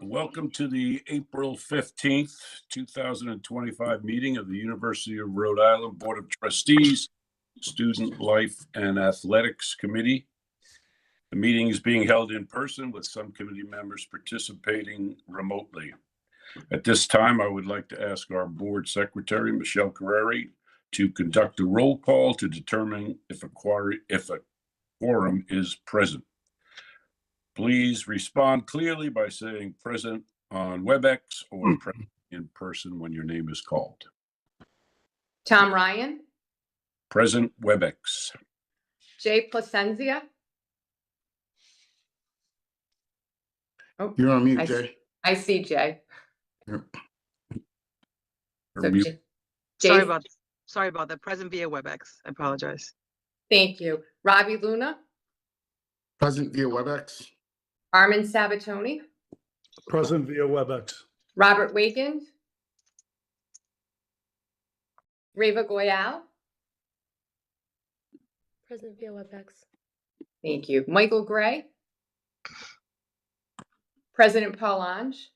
Welcome to the April 15th, 2025 meeting of the University of Rhode Island Board of Trustees, Student Life and Athletics Committee. The meeting is being held in person with some committee members participating remotely. At this time, I would like to ask our board secretary, Michelle Carreri, to conduct a roll call to determine if a quorum is present. Please respond clearly by saying present on WebEx or present in person when your name is called. Tom Ryan. Present WebEx. Jay Placenzia. Oh, You're on mute, Jay. I see Jay. Yep. So Mute. Jay, Sorry about that. Present via WebEx. I apologize. thank you. Robbie Luna. Present via WebEx. Armin Sabatoni. Present via WebEx. Robert Wiegand. Reva Goyal. Present via WebEx. Thank you. Michael Gray. President Paul Ange.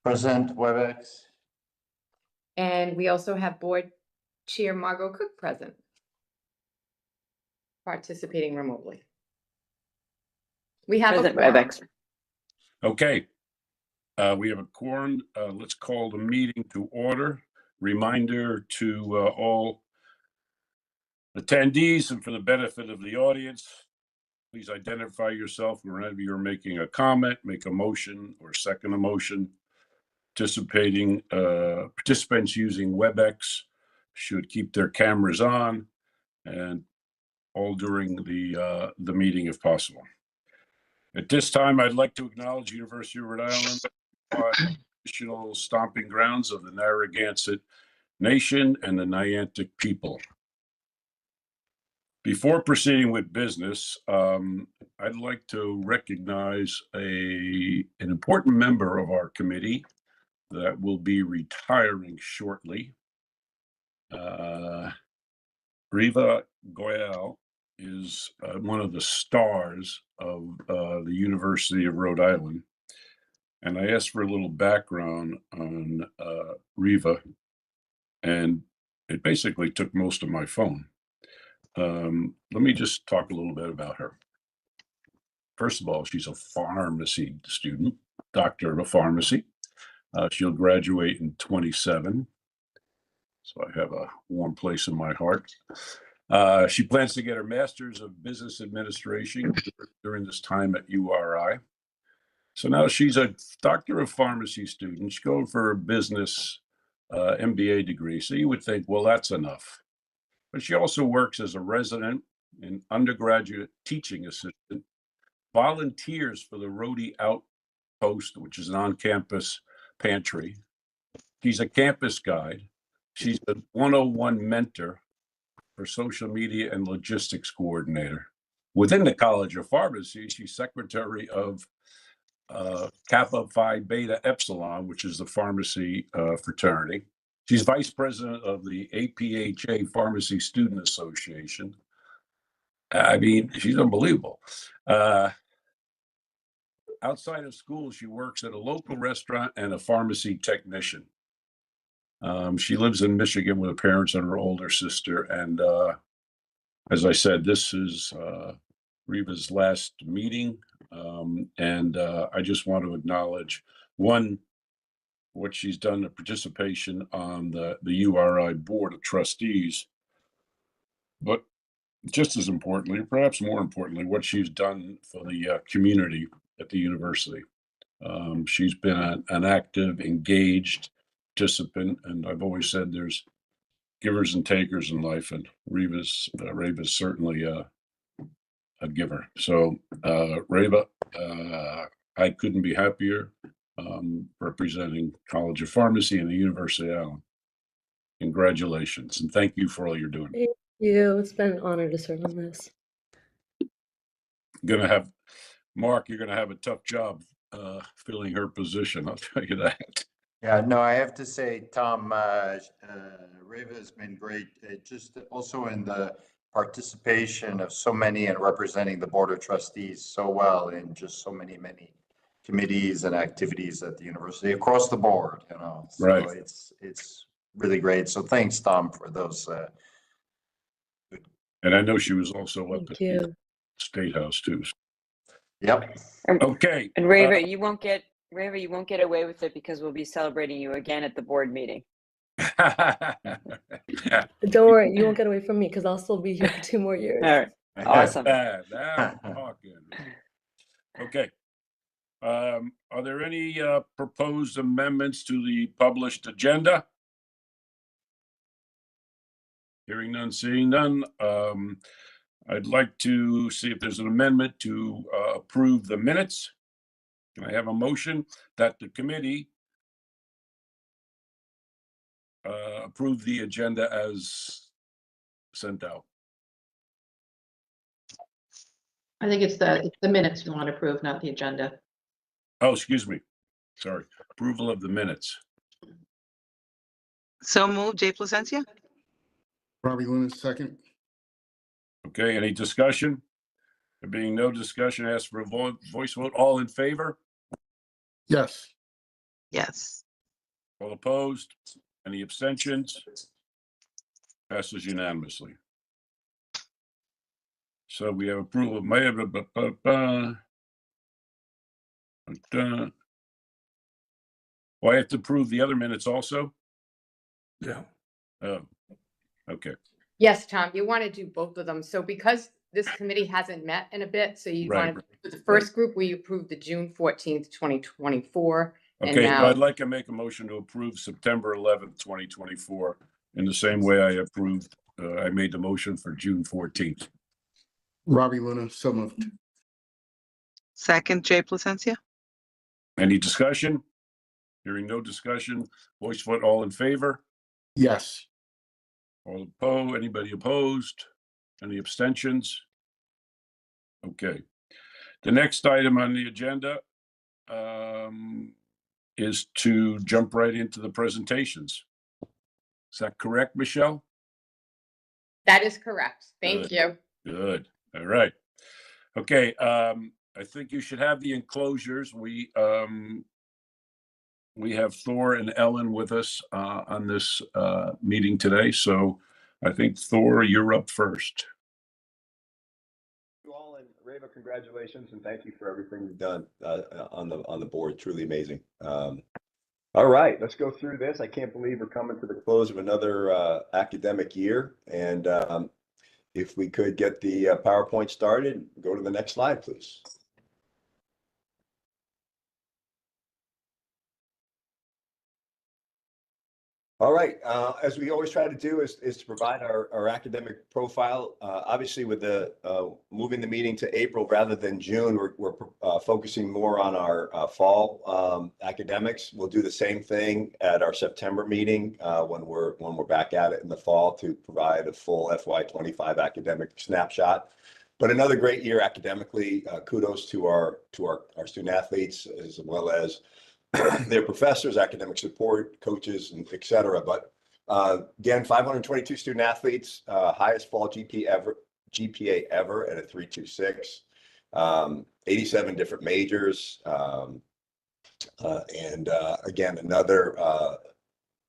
Present WebEx. And we also have Board Chair Margot Cook present, participating remotely. We have Present a quorum. WebEx. Okay. We have a quorum. Let's call the meeting to order. Reminder to all attendees and for the benefit of the audience, please identify yourself whenever you're making a comment, make a motion or second a motion. Participants using WebEx should keep their cameras on and all during the meeting if possible. At this time, I'd like to acknowledge University of Rhode Island, traditional stomping grounds of the Narragansett Nation and the Niantic people. Before proceeding with business, I'd like to recognize an important member of our committee that will be retiring shortly. Reva Goyal is one of the stars of the University of Rhode Island. And I asked for a little background on Reva, and it basically took most of my phone. Let me just talk a little bit about her. First of all, she's a pharmacy student, doctor of pharmacy. She'll graduate in 27. So I have a warm place in my heart. She plans to get her master's of business administration during this time at URI. So now she's a doctor of pharmacy student. She's going for a business MBA degree. So you would think, well, that's enough. But she also works as a resident and undergraduate teaching assistant, volunteers for the Rhody Outpost, which is an on-campus pantry. She's a campus guide. She's a 101 mentor for social media and logistics coordinator. Within the College of Pharmacy, she's secretary of Kappa Phi Beta Epsilon, which is the pharmacy fraternity. She's vice president of the APHA Pharmacy Student Association. I mean, she's unbelievable. Outside of school, she works at a local restaurant and a pharmacy technician. She lives in Michigan with her parents and her older sister. And as I said, this is Reva's last meeting. And I just want to acknowledge, one, what she's done, the participation on the URI Board of Trustees, but just as importantly, perhaps more importantly, what she's done for the community at the university. She's been an active, engaged participant, and I've always said there's givers and takers in life, and Reva's certainly a giver. So Reva, I couldn't be happier representing College of Pharmacy and the University of Allen. Congratulations, and thank you for all you're doing. Thank you. It's been an honor to serve on this. Mark, you're gonna have a tough job filling her position, I'll tell you that. Yeah, no, I have to say, Tom, Reva has been great, just also in the participation of so many and representing the Board of Trustees so well in just so many committees and activities at the university across the board, you know. So Right. it's really great. So thanks, Tom, for those. And I know she was also up Thank at the you. State House too. Yep. Okay. And Rava, you won't get away with it because we'll be celebrating you again at the board meeting. Don't worry, you won't get away from me because I'll still be here for 2 more years. All right. Awesome. Now we're talking. Okay. Are there any proposed amendments to the published agenda? Hearing none, seeing none. I'd like to see if there's an amendment to approve the minutes. Can I have a motion that the committee approve the agenda as sent out? I think it's the minutes you want to approve, not the agenda. Oh, excuse me. Sorry. Approval of the minutes. So moved, Jay Placencia? Robbie Luna, second. Okay, any discussion? There being no discussion, ask for a voice vote. All in favor? Yes. Yes. All opposed? Any abstentions? Passes unanimously. So we have approval of May. Well, I have to approve the other minutes also? Yeah. Oh, okay, Yes, Tom, you want to do both of them. So because this committee hasn't met in a bit, so you Right, want to, the first group, we approved the June 14th, 2024. And okay, so now, I'd like to make a motion to approve September 11th, 2024, in the same way I approved, I made the motion for June 14th. Robbie Luna, so moved. Second, Jay Placencia? Any discussion? Hearing no discussion, voice vote, all in favor? Yes. All opposed? Anybody opposed? Any abstentions? Okay. The next item on the agenda is to jump right into the presentations. Is that correct, Michelle? that is correct. Thank Good. you. Good. All right. Okay. I think you should have the enclosures. We have Thor and Ellen with us on this meeting today. So I think Thor, you're up first. You all, and Rava, congratulations and thank you for everything you've done on the board. Truly amazing. All right, let's go through this. I can't believe we're coming to the close of another academic year. And if we could get the PowerPoint started, go to the next slide, please. All right, as we always try to do is to provide our academic profile. Obviously, with the moving the meeting to April rather than June, we're focusing more on our fall academics. We'll do the same thing at our September meeting when we're back at it in the fall to provide a full FY25 academic snapshot. But another great year academically. Kudos to our student athletes as well as their professors, academic support, coaches, and et cetera. But again, 522 student athletes, highest fall GPA ever at a 3.26, 87 different majors. And again, another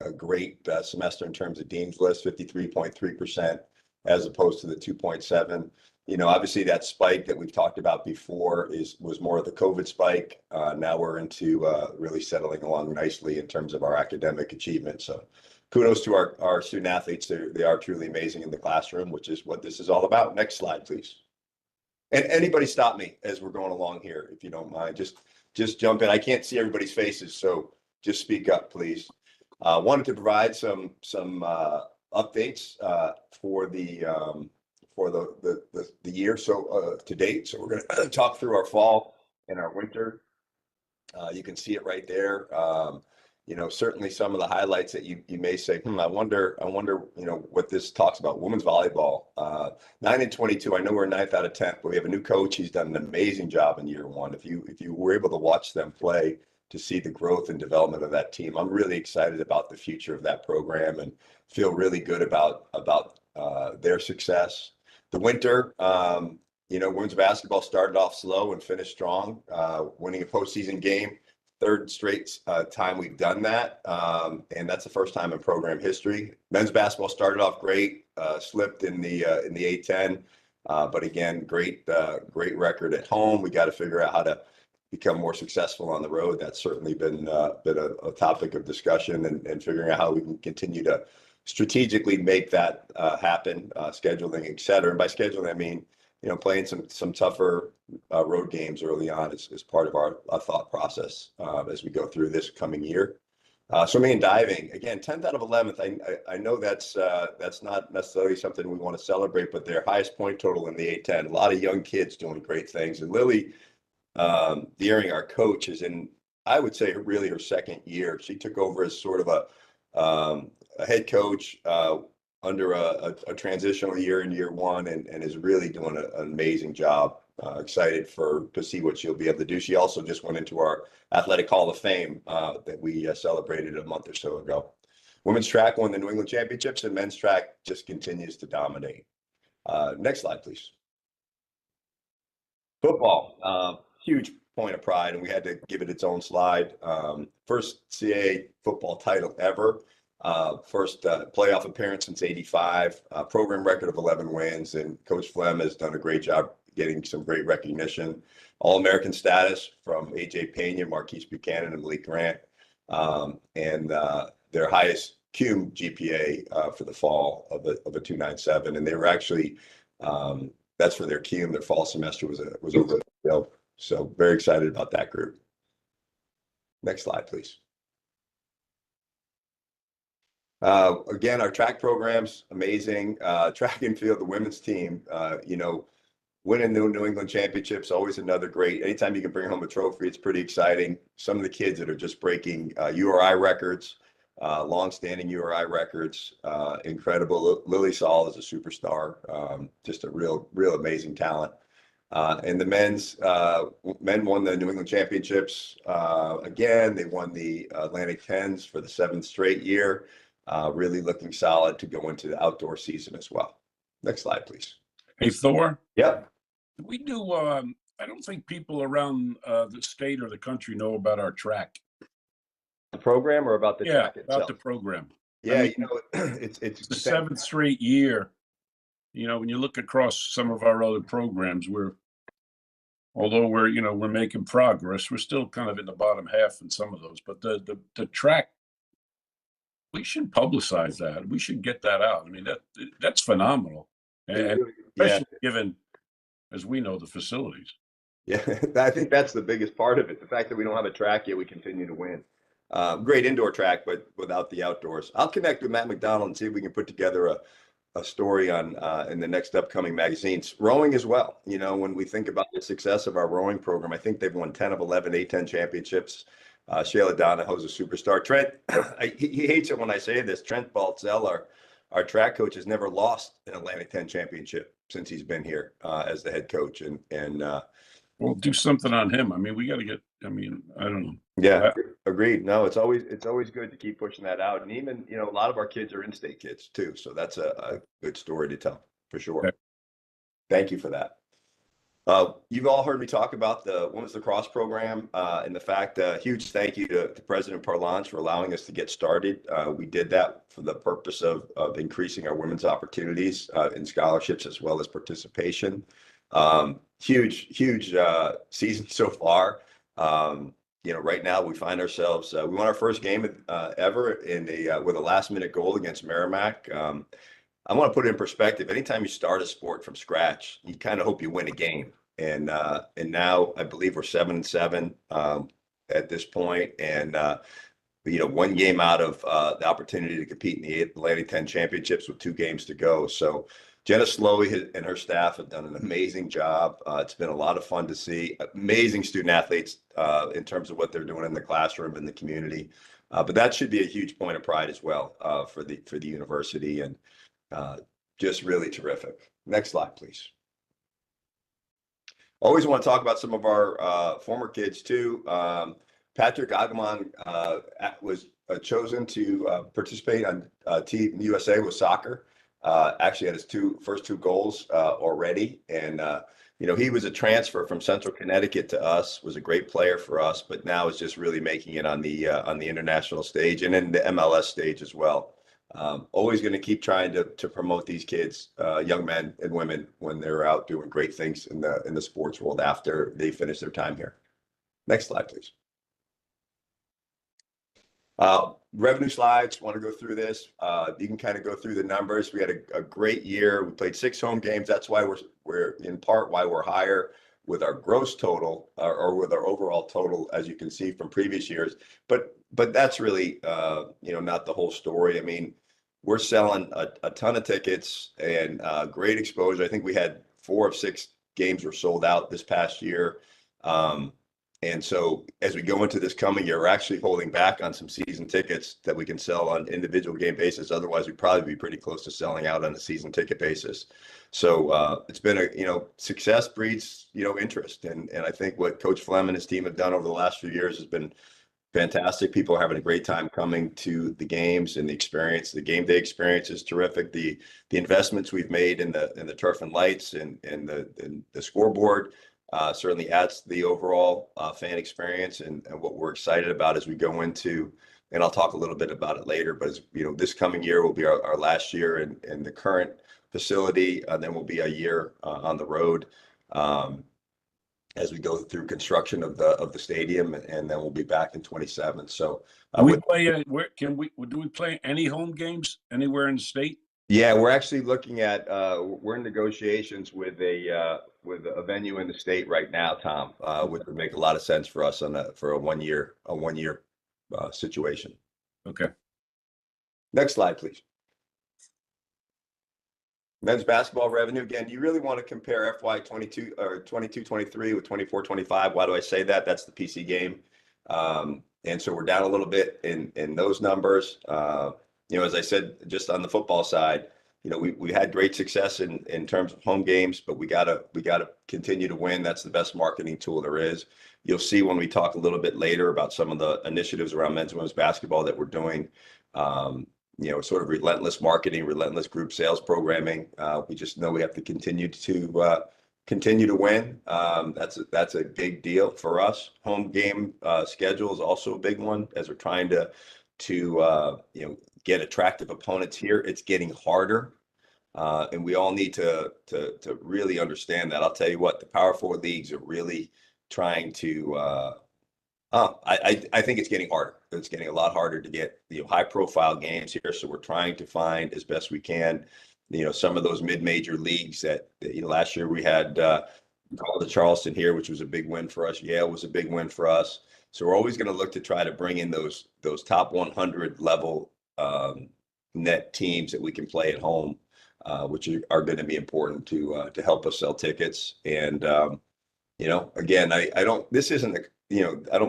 a great semester in terms of Dean's List, 53.3%, as opposed to the 2.7. You know, obviously that spike that we've talked about before was more of the COVID spike. Now we're into really settling along nicely in terms of our academic achievement. So kudos to our student athletes. They are truly amazing in the classroom, which is what this is all about. Next slide, please. And anybody stop me as we're going along here, if you don't mind. Just jump in. I can't see everybody's faces, so just speak up, please. Wanted to provide some updates for the year to date. So we're going to talk through our fall and our winter. You can see it right there. You know, certainly some of the highlights that you may say, I wonder, you know, what this talks about. Women's volleyball, 9-22. I know we're 9th out of 10th, but we have a new coach. He's done an amazing job in year one. If you were able to watch them play, to see the growth and development of that team, I'm really excited about the future of that program and feel really good about their success. The winter, women's basketball started off slow and finished strong, winning a postseason game. Third straight time we've done that, and that's the first time in program history. Men's basketball started off great, slipped in the A10, but again, great record at home. We got to figure out how to become more successful on the road. That's certainly been a topic of discussion, and figuring out how we can continue to strategically make that happen, scheduling, et cetera. And by scheduling, I mean playing some tougher road games early on is part of our thought process as we go through this coming year. Swimming and diving, again, 10th out of 11th. I know that's not necessarily something we want to celebrate, but their highest point total in the A10. A lot of young kids doing great things. And Lily Deering, our coach, is in, I would say, really her second year. She took over as sort of a head coach under a transitional year in year one, and is really doing an amazing job. Excited to see what she'll be able to do. She also just went into our Athletic Hall of Fame that we celebrated a month or so ago. Women's track won the New England Championships, and men's track just continues to dominate. Next slide, please. Football, huge point of pride, and we had to give it its own slide. First CAA football title ever. First playoff appearance since '85, program record of 11 wins, and Coach Flem has done a great job getting some great recognition. All-American status from A.J. Pena, Marquise Buchanan, and Malik Grant, and their highest cum GPA for the fall of a 297, and they were actually that's for their cum. Their fall semester was over, so very excited about that group. Next slide, please. Again, our track program's amazing. Track and field, the women's team, winning the New England Championships, always another great. Anytime you can bring home a trophy, it's pretty exciting. Some of the kids that are just breaking URI records, long-standing URI records, incredible. Lily Saul is a superstar, just a real amazing talent. And the men won the New England Championships. Again, they won the Atlantic 10s for the 7th straight year. Really looking solid to go into the outdoor season as well. Next slide, please. Hey, Thor. Yep. We do. I don't think people around the state or the country know about our track. The program, or about the track itself? About the program. Yeah, I mean, it's the 7th straight year. When you look across some of our other programs, although we're making progress, we're still kind of in the bottom half in some of those. But the track, we should publicize that. We should get that out. I mean, that's phenomenal, and especially given, as we know, the facilities. Yeah, I think that's the biggest part of it. The fact that we don't have a track yet, we continue to win. Great indoor track, but without the outdoors. I'll connect with Matt McDonald and see if we can put together a story on in the next upcoming magazines. Rowing as well. When we think about the success of our rowing program, I think they've won 10 of 11 A10 championships. Shayla Donahoe's a superstar. Trent, he hates it when I say this. Trent Baltzell, our track coach, has never lost an Atlantic 10 championship since he's been here as the head coach. And we'll do something on him. I mean, we got to get. I don't know. Yeah, agreed. No, it's always good to keep pushing that out. And even a lot of our kids are in-state kids too, so that's a good story to tell for sure. Okay. Thank you for that. You've all heard me talk about the women's lacrosse program and the fact. Huge thank you to President Parlance for allowing us to get started. We did that for the purpose of increasing our women's opportunities in scholarships as well as participation. Huge season so far. Right now we find ourselves. We won our first game ever with a last-minute goal against Merrimack. I want to put it in perspective. Anytime you start a sport from scratch, you kind of hope you win a game. And now I believe we're 7-7 at this point, and one game out of the opportunity to compete in the Atlantic 10 championships with 2 games to go. So Jenna Slowey and her staff have done an amazing job. It's been a lot of fun to see. Amazing student athletes in terms of what they're doing in the classroom and the community. But that should be a huge point of pride as well for the university, and just really terrific. Next slide, please. Always want to talk about some of our former kids too. Patrick Agamon was chosen to participate on Team USA with soccer. Actually had his first two goals already, and he was a transfer from Central Connecticut to us, was a great player for us, but now is just really making it on the international stage and in the MLS stage as well. Always going to keep trying to promote these kids, young men and women, when they're out doing great things in the sports world after they finish their time here. Next slide, please. Revenue slides, want to go through this. You can kind of go through the numbers. We had a great year. We played 6 home games. That's why we're in part why we're higher with our gross total or with our overall total, as you can see from previous years. But that's really not the whole story. I mean, we're selling a ton of tickets and great exposure. I think we had 4 of 6 games were sold out this past year. And so as we go into this coming year, we're actually holding back on some season tickets that we can sell on individual game basis. Otherwise, we'd probably be pretty close to selling out on a season ticket basis. So it's been success breeds, interest. And I think what Coach Flem and his team have done over the last few years has been fantastic. People are having a great time coming to the games, and the experience, the game day experience is terrific. The investments we've made in the turf and lights and the scoreboard certainly adds to the overall fan experience, and what we're excited about as we go into, and I'll talk a little bit about it later, but this coming year will be our last year in the current facility, and then we'll be a year on the road as we go through construction of the stadium, and then we'll be back in 27. So do we play any home games anywhere in the state? Yeah, we're actually looking at we're in negotiations with a venue in the state right now, Tom, which would make a lot of sense for us for a one year situation. Okay. Next slide, please. Men's basketball revenue. Again, you really want to compare FY 22 or 22-23 with 24-25. Why do I say that? That's the PC game. And so we're down a little bit in those numbers. As I said, just on the football side, we had great success in terms of home games, but we gotta continue to win. That's the best marketing tool there is. You'll see when we talk a little bit later about some of the initiatives around men's and women's basketball that we're doing. Sort of relentless marketing, relentless group sales programming. We just know we have to continue to win. That's a big deal for us. Home game schedule is also a big one as we're trying to get attractive opponents here. It's getting harder, and we all need to really understand that. I'll tell you what, the Power 4 leagues are really trying to. I think it's getting harder. It's getting a lot harder to get high-profile games here. So we're trying to find as best we can, some of those mid-major leagues that last year we had the Charleston here, which was a big win for us. Yale was a big win for us. So we're always going to look to try to bring in those top 100 level net teams that we can play at home, which are going to be important to help us sell tickets. And again, I don't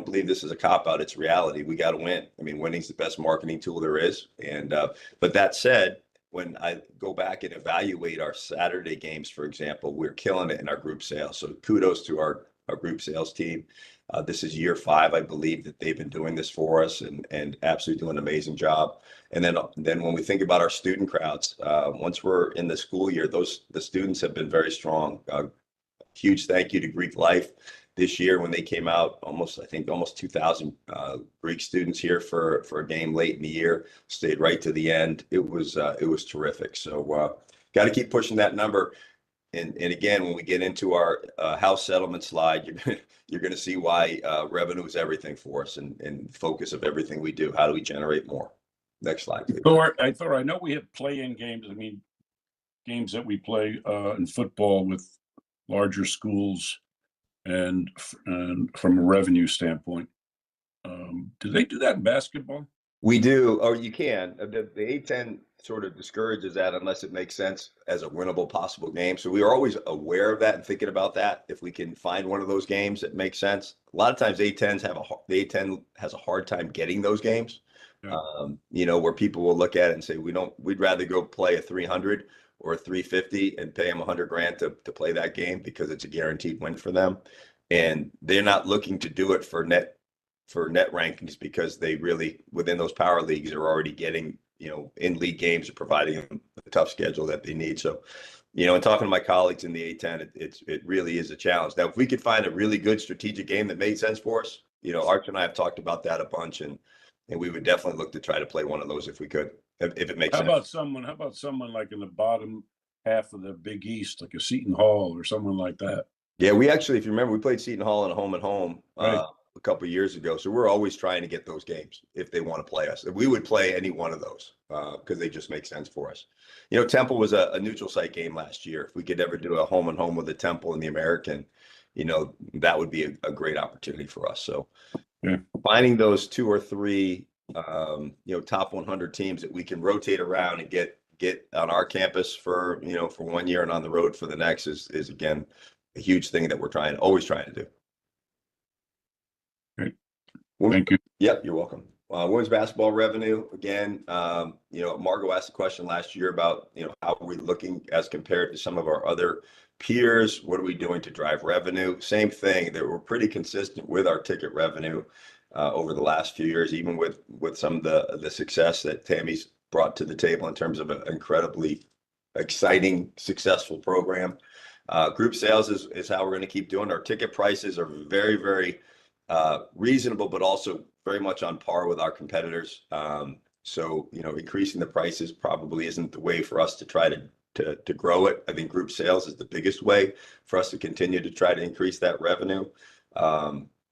believe this is a cop out. It's reality. We got to win. I mean, winning's the best marketing tool there is. And but that said, when I go back and evaluate our Saturday games, for example, we're killing it in our group sales. So kudos to our group sales team. This is year 5, I believe, that they've been doing this for us, and absolutely doing an amazing job. And then when we think about our student crowds, once we're in the school year, the students have been very strong. Huge thank you to Greek Life this year when they came out, almost 2,000 Greek students here for a game late in the year, stayed right to the end. It was terrific. So got to keep pushing that number. And again, when we get into our house settlement slide, you're going to see why revenue is everything for us, and focus of everything we do. How do we generate more? Next slide, please. I know we have play-in games. I mean, games that we play in football with larger schools, and from a revenue standpoint. Do they do that in basketball? We do, or you can. The A10 sort of discourages that unless it makes sense as a winnable possible game. So we are always aware of that and thinking about that. If we can find one of those games that makes sense. A lot of times the A10 has a hard time getting those games. Yeah. Where people will look at it and say, we'd rather go play a 300 or a 350 and pay them $100,000 to play that game, because it's a guaranteed win for them. And they're not looking to do it for net rankings, because they really, within those power leagues, are already getting in league games or providing them the tough schedule that they need. So, and talking to my colleagues in the A10, it really is a challenge. Now, if we could find a really good strategic game that made sense for us, Arch and I have talked about that a bunch, and we would definitely look to try to play one of those if we could, if it makes How sense. about someone like in the bottom half of the Big East, like a Seton Hall or someone like that? Yeah, we actually, if you remember, we played Seton Hall in a home and home Right. a couple of years ago. So we're always trying to get those games if they want to play us. We would play any one of those because they just make sense for us. Temple was a neutral site game last year. If we could ever do a home and home with the Temple and the American, that would be a great opportunity for us. So finding those 2 or 3, top 100 teams that we can rotate around and get on our campus for 1 year and on the road for the next is again a huge thing that we're always trying to do. Great. Thank you. Yep, you're welcome. Women's basketball revenue, again, Margot asked a question last year about, how are we looking as compared to some of our other peers? What are we doing to drive revenue? Same thing, that we're pretty consistent with our ticket revenue over the last few years, even with some of the success that Tammy's brought to the table in terms of an incredibly exciting, successful program. Group sales is how we're going to keep doing. Our ticket prices are very, very reasonable, but also very much on par with our competitors. So, increasing the prices probably isn't the way for us to try to grow it. I think group sales is the biggest way for us to continue to try to increase that revenue.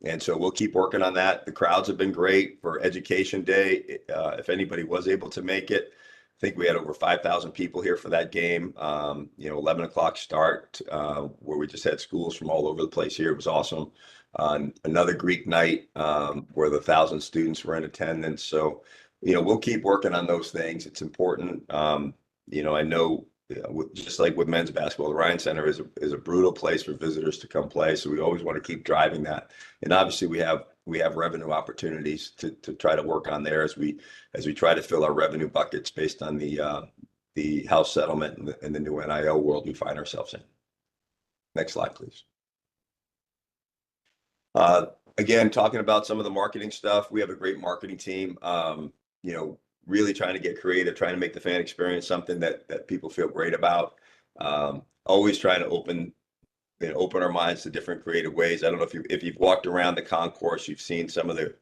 And so we'll keep working on that. The crowds have been great for Education Day. If anybody was able to make it, I think we had over 5,000 people here for that game. 11 o'clock start, where we just had schools from all over the place here. It was awesome. Another Greek night, where the 1,000 students were in attendance. So, we'll keep working on those things. It's important. I know, just like with men's basketball, the Ryan Center is a brutal place for visitors to come play. So we always want to keep driving that. And obviously we have revenue opportunities to try to work on there as we try to fill our revenue buckets based on the house settlement and the new NIL world we find ourselves in. Next slide, please. Again, talking about some of the marketing stuff, we have a great marketing team. Really trying to get creative, trying to make the fan experience something that people feel great about. Always trying to open our minds to different creative ways. I don't know if you've walked around the concourse, you've seen some of the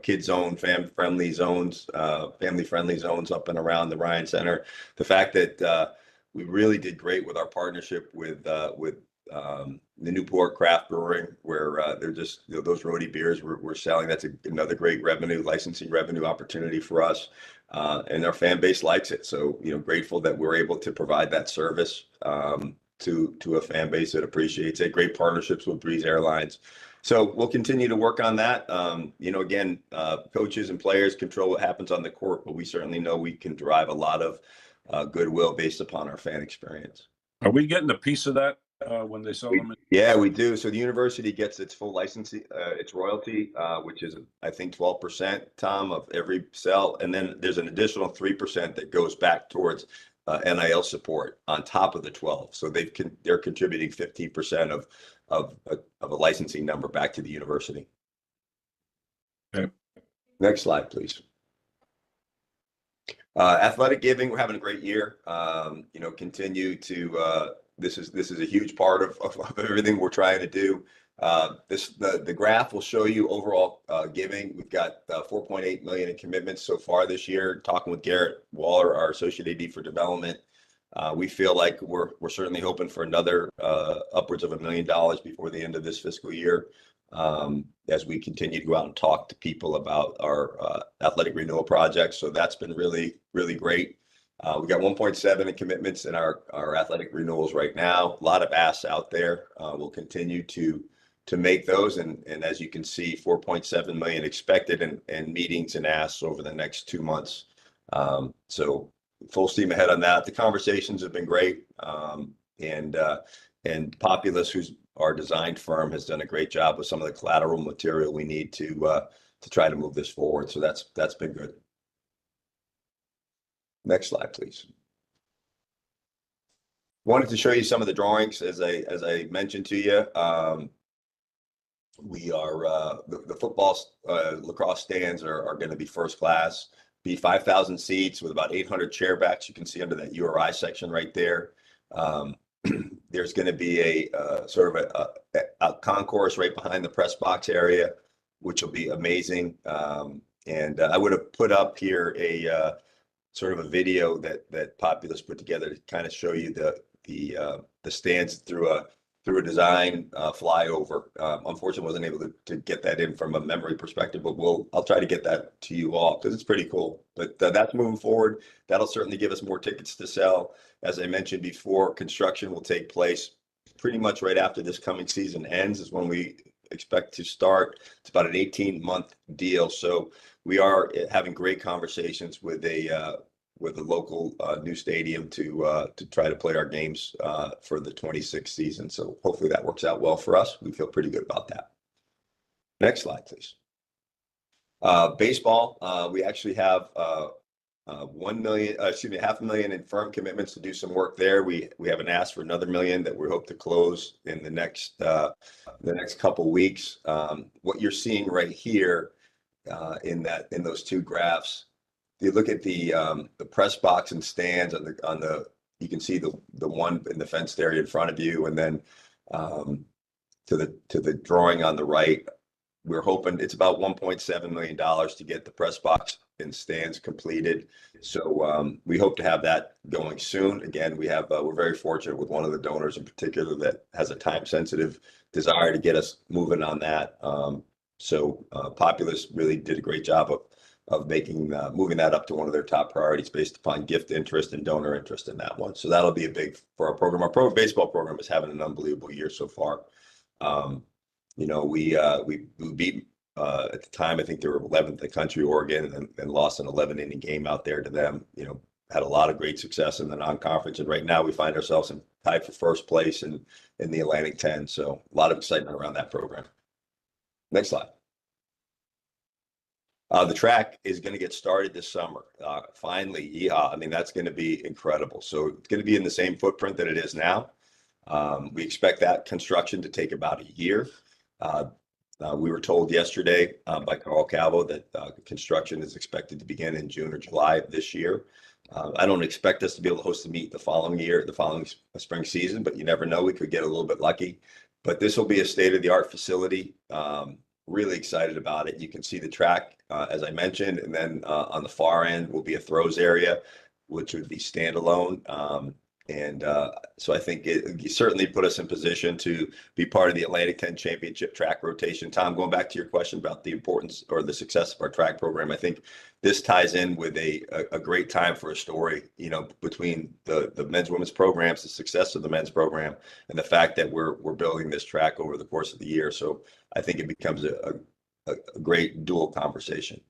kid zone, family-friendly zones up and around the Ryan Center. The fact that we really did great with our partnership with the Newport Craft Brewing, where they're just those roadie beers we're selling. That's another great licensing revenue opportunity for us, and our fan base likes it. So grateful that we're able to provide that service to a fan base that appreciates it. Great partnerships with Breeze Airlines. So we'll continue to work on that. Again, coaches and players control what happens on the court, but we certainly know we can drive a lot of goodwill based upon our fan experience. Are we getting a piece of that when they sell them? Yeah, we do. So the university gets its full licensing, its royalty, which is, I think, 12%, Tom, of every sell. And then there's an additional 3% that goes back towards NIL support on top of the 12. So they're contributing 15% of a licensing number back to the university. Okay. Next slide, please. Athletic giving, we're having a great year. Continue to this is a huge part of everything we're trying to do. The graph will show you overall giving. We've got 4.8 million in commitments so far this year. Talking with Garrett Waller, our associate AD for development, we feel like we're certainly hoping for another upwards of $1 million before the end of this fiscal year, as we continue to go out and talk to people about our athletic renewal projects. So that's been really, really great. We got 1.7 in commitments in our athletic renewals right now. A lot of asks out there. We'll continue to make those, and as you can see, 4.7 million expected in meetings and asks over the next 2 months. So full steam ahead on that. The conversations have been great, and Populous, who's our design firm, has done a great job with some of the collateral material we need to try to move this forward. So that's been good. Next slide, please. Wanted to show you some of the drawings, as I mentioned to you. We are the football lacrosse stands are going to be first class. be 5,000 seats with about 800 chair backs. You can see under that URI section right there. There's going to be a sort of a concourse right behind the press box area, which will be amazing. And I would have put up here a sort of a video that Populous put together to kind of show you the stands through a design flyover. Unfortunately, wasn't able to get that in from a memory perspective, but I'll try to get that to you all because it's pretty cool. But that's moving forward. That'll certainly give us more tickets to sell. As I mentioned before, construction will take place pretty much right after this coming season ends is when we expect to start. It's about an 18-month deal. So we are having great conversations with a local new stadium to try to play our games for the 26th season. So hopefully that works out well for us. We feel pretty good about that. Next slide, please. Baseball, we actually have $500,000 in firm commitments to do some work there. We haven't asked for another $1 million that we hope to close in the next couple weeks. What you're seeing right here in those two graphs, if you look at the press box and stands on the you can see the one in the fenced area in front of you, and then to the drawing on the right, we're hoping it's about $1.7 million to get the press box and stands completed. So we hope to have that going soon. Again, we're very fortunate with one of the donors in particular that has a time-sensitive desire to get us moving on that. Populous really did a great job of moving that up to one of their top priorities based upon gift interest and donor interest in that one. So that'll be a big for our program. Our pro baseball program is having an unbelievable year so far. We beat at the time, I think they were 11th in the country, Oregon, and lost an 11-inning game out there to them. Had a lot of great success in the non-conference, and right now we find ourselves tied for first place in the Atlantic 10. So a lot of excitement around that program. Next slide. The track is going to get started this summer. Finally, yeehaw. I mean, that's going to be incredible. So it's going to be in the same footprint that it is now. We expect that construction to take about a year. We were told yesterday by Carl Calvo that construction is expected to begin in June or July of this year. I don't expect us to be able to host the meet the following spring season, but you never know. We could get a little bit lucky. But this will be a state-of-the-art facility. Really excited about it. You can see the track, as I mentioned, and then on the far end will be a throws area, which would be standalone. So I think it certainly put us in position to be part of the Atlantic 10 championship track rotation. Tom, going back to your question about the importance or the success of our track program, I think this ties in with a great time for a story, between the men's women's programs, the success of the men's program, and the fact that we're building this track over the course of the year. So I think it becomes a great dual conversation.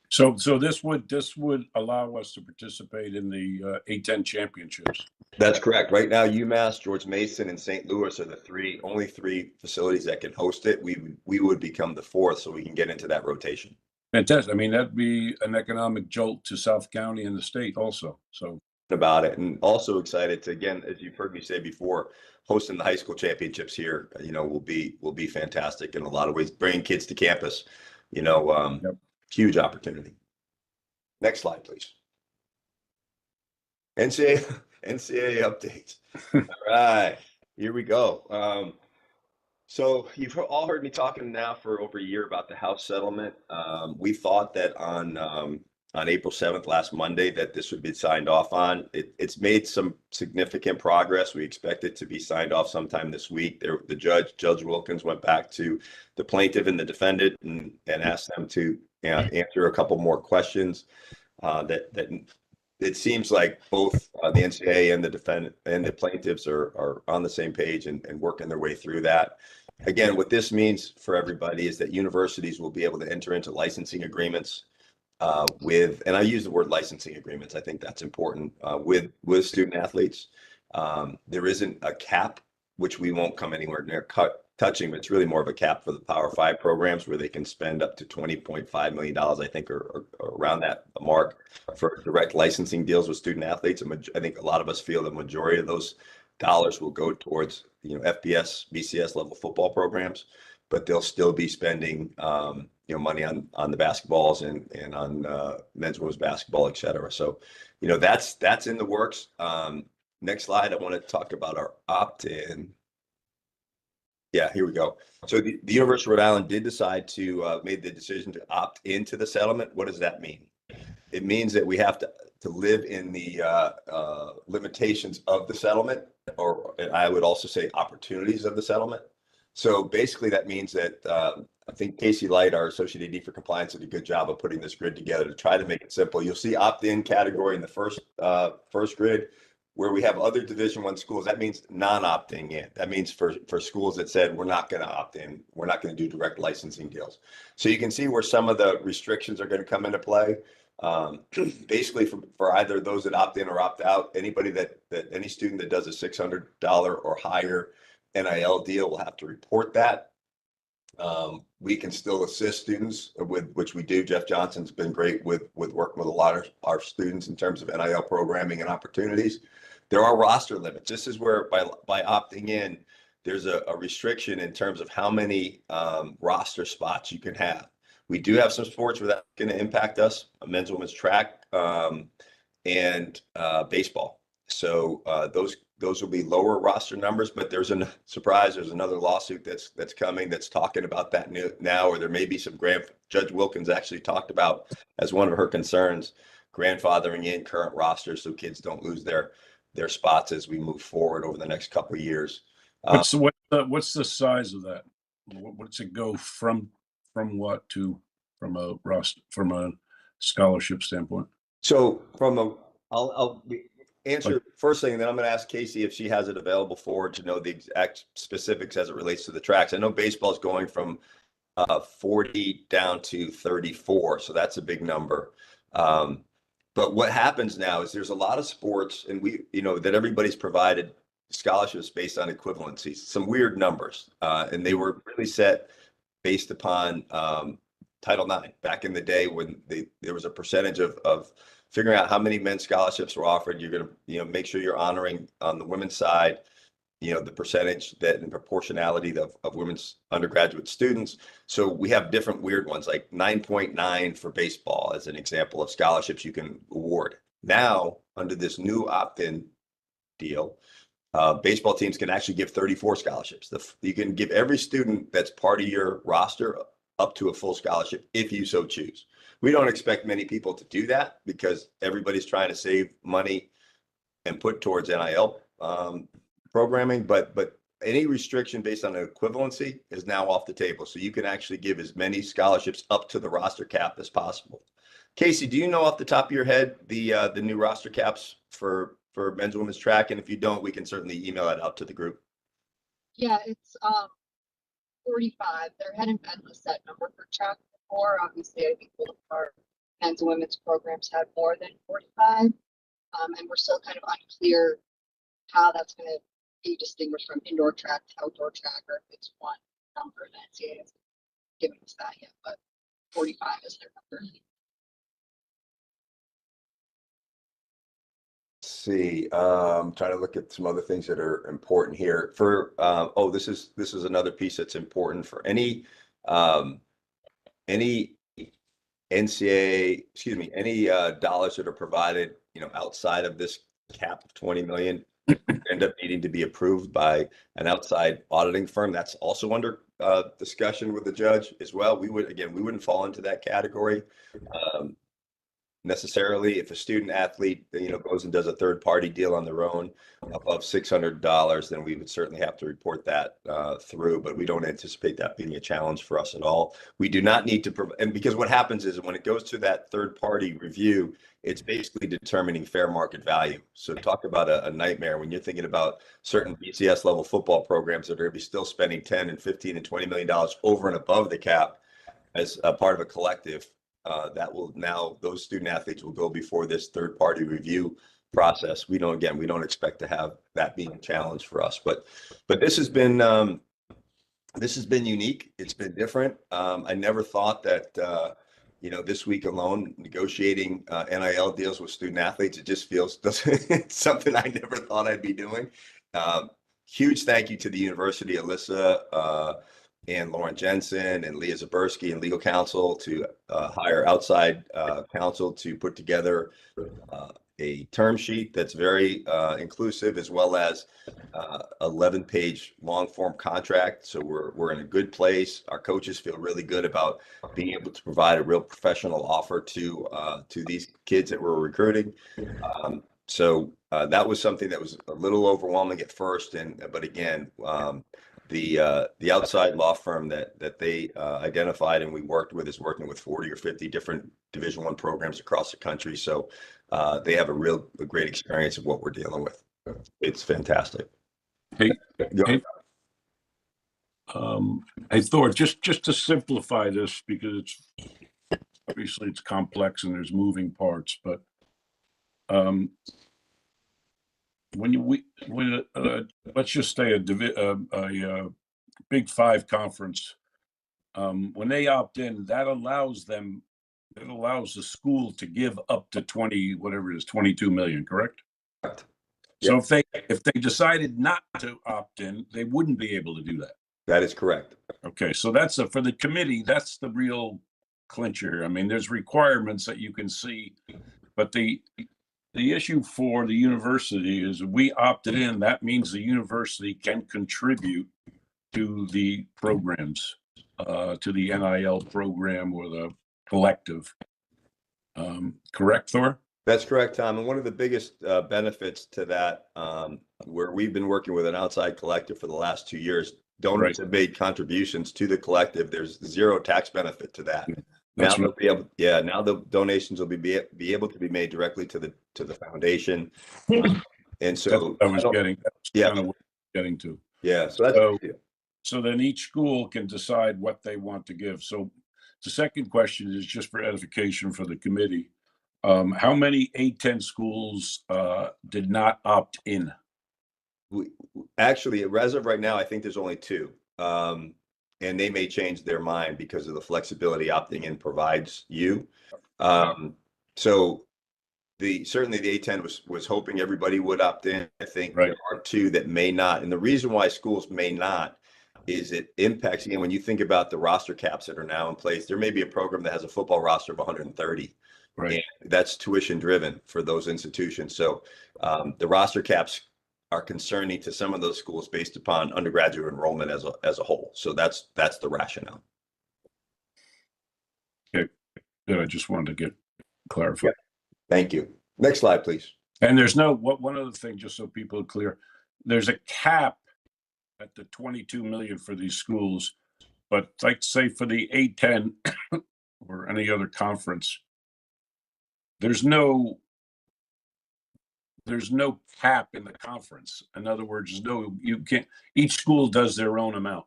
So this would allow us to participate in the A10 championships. That's correct. Right now, UMass, George Mason, and St. Louis are the only three facilities that can host it. We would become the fourth, so we can get into that rotation. Fantastic. I mean, that'd be an economic jolt to South County and the state also. So about it, and also excited to, again, as you've heard me say before, hosting the high school championships here, will be fantastic in a lot of ways. Bringing kids to campus, yep. Huge opportunity. Next slide, please. NCAA updates. All right, here we go. So you've all heard me talking now for over a year about the House settlement. We thought that on April 7th, last Monday, that this would be signed off on. It's made some significant progress. We expect it to be signed off sometime this week. The Judge Wilkins, went back to the plaintiff and the defendant and asked them to answer a couple more questions. That it seems like both the NCAA and the defendant and the plaintiffs are on the same page and working their way through that. Again, what this means for everybody is that universities will be able to enter into licensing agreements and I use the word licensing agreements. I think that's important with student athletes. There isn't a cap, which we won't come anywhere near touching, but it's really more of a cap for the Power 5 programs where they can spend up to $20.5 million, I think, or around that mark for direct licensing deals with student athletes. I think a lot of us feel the majority of those dollars will go towards FBS, BCS level football programs, but they'll still be spending money on the basketballs and on men's, women's basketball, et cetera. So, that's in the works. Next slide, I want to talk about our opt-in. Yeah, here we go. So the University of Rhode Island did decide to made the decision to opt into the settlement. What does that mean? It means that we have to live in the limitations of the settlement, or I would also say opportunities of the settlement. So basically that means that I think Casey Light, our Associate AD for Compliance, did a good job of putting this grid together to try to make it simple. You'll see opt-in category in the first grid. Where we have other Division I schools, that means non-opting in. That means for schools that said, we're not going to opt in, we're not going to do direct licensing deals. So you can see where some of the restrictions are going to come into play. Basically for either those that opt in or opt out, anybody any student that does a $600 or higher NIL deal will have to report that. We can still assist students with which we do. Jeff Johnson's been great with working with a lot of our students in terms of NIL programming and opportunities. There are roster limits. This is where by opting in, there's a restriction in terms of how many roster spots you can have. We do have some sports where that's going to impact us: men's, women's track, and baseball. So those will be lower roster numbers, but there's a surprise. There's another lawsuit that's coming that's talking about that now, or there may be some Judge Wilkins actually talked about as one of her concerns, grandfathering in current rosters so kids don't lose their spots as we move forward over the next couple of years. What's the size of that? What's it go from what to from a scholarship standpoint? So I'll answer first thing, and then I'm going to ask Casey if she has it available for her to know the exact specifics as it relates to the tracks. I know baseball is going from 40 down to 34, so that's a big number. But what happens now is there's a lot of sports, and that everybody's provided scholarships based on equivalencies, some weird numbers, and they were really set based upon Title IX back in the day when there was a percentage of figuring out how many men's scholarships were offered. You're going to make sure you're honoring on the women's side the percentage that in proportionality of women's undergraduate students. So we have different weird ones, like 9.9 for baseball as an example of scholarships you can award. Now, under this new opt-in deal, baseball teams can actually give 34 scholarships. You can give every student that's part of your roster up to a full scholarship if you so choose. We don't expect many people to do that because everybody's trying to save money and put towards NIL programming, but any restriction based on an equivalency is now off the table. So you can actually give as many scholarships up to the roster cap as possible. Casey, do you know off the top of your head the new roster caps for men's and women's track? And if you don't, we can certainly email it out to the group. Yeah, it's 45. There hadn't been a set number for track before. Obviously, I think both our men's and women's programs had more than 45. And we're still kind of unclear how that's going to be distinguished from indoor track to outdoor track, or if it's one number. And NCAA hasn't given us that yet, but 45 is their number. See, trying to look at some other things that are important here for this is another piece that's important for any NCAA, any dollars that are provided outside of this cap of 20 million end up needing to be approved by an outside auditing firm. That's also under discussion with the judge as well. We wouldn't fall into that category necessarily. If a student athlete goes and does a third party deal on their own above $600, then we would certainly have to report that through, but we don't anticipate that being a challenge for us at all. We do not need to and because what happens is when it goes to that third party review, it's basically determining fair market value. So talk about a nightmare when you're thinking about certain BCS level football programs that are going to be still spending 10 and 15 and $20 million over and above the cap as a part of a collective. That will now, those student athletes will go before this third party review process. We don't expect to have that being a challenge for us, but this has been unique. It's been different. I never thought that, this week alone, negotiating NIL deals with student athletes, it just feels it's something I never thought I'd be doing. Huge thank you to the university, Alyssa, and Lauren Jensen and Leah Zabersky and legal counsel to hire outside counsel to put together a term sheet that's very inclusive, as well as 11-page long form contract. So we're in a good place. Our coaches feel really good about being able to provide a real professional offer to these kids that we're recruiting. So that was something that was a little overwhelming at first, but again, the outside law firm that they identified and we worked with is working with 40 or 50 different Division I programs across the country. So they have a great experience of what we're dealing with. It's fantastic. Hey, hey Thor, just to simplify this, because it's obviously it's complex and there's moving parts, but when let's just say a Big Five conference, when they opt in, that allows the school to give up to 20, whatever it is, 22 million, correct? Correct. So if they decided not to opt in, they wouldn't be able to do that. That is correct. Okay, so that's for the committee, that's the real clincher here. I mean, there's requirements that you can see, but the issue for the university is we opted in, that means the university can contribute to the programs, to the NIL program or the collective. Correct, Thor? That's correct, Tom. And one of the biggest benefits to that, where we've been working with an outside collective for the last 2 years, donors have made contributions to the collective. There's zero tax benefit to that. Now they'll be able, now the donations will be able to be made directly to the foundation. And so I was getting to. Yeah. So that's so then each school can decide what they want to give. So the second question is just for edification for the committee. How many A10 schools did not opt in? Actually, as of right now, I think there's only 2. And they may change their mind because of the flexibility opting in provides you. So certainly the A10 was hoping everybody would opt in. I think there are 2 that may not. And the reason why schools may not is it impacts, again, when you think about the roster caps that are now in place, there may be a program that has a football roster of 130. And that's tuition driven for those institutions. So the roster caps are concerning to some of those schools based upon undergraduate enrollment as a whole. So that's the rationale. Okay, good. I just wanted to get clarified. Thank you. Next slide, please. And there's one other thing, just so people are clear, there's a cap at the 22 million for these schools, but like say for the A10 or any other conference, there's no cap in the conference. In other words, you can't, each school does their own amount.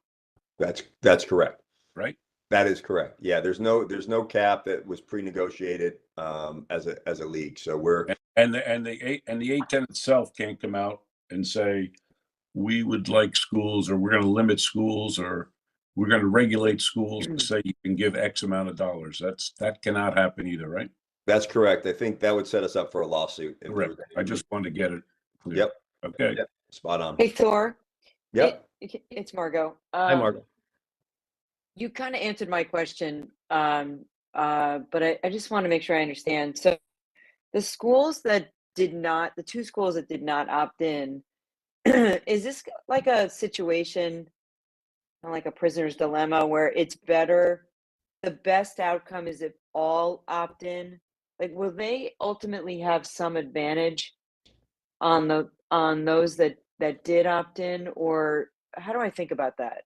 That's correct. Right? That is correct. Yeah, there's no cap that was pre-negotiated as a league. So we're and the A10 itself can't come out and say we would like schools, or we're going to limit schools, or we're going to regulate schools to say you can give X amount of dollars. That cannot happen either, right? That's correct. I think that would set us up for a lawsuit. Correct. I just wanted to get it clear. Yep. Okay. Yep. Spot on. Hey, Thor. Yep. It's Margot. Hi, Margot. You kind of answered my question, but I just want to make sure I understand. So the 2 schools that did not opt in, is this like a situation, like a prisoner's dilemma, where it's better, the best outcome is if all opt in? Like, will they ultimately have some advantage on those that did opt in, or how do I think about that?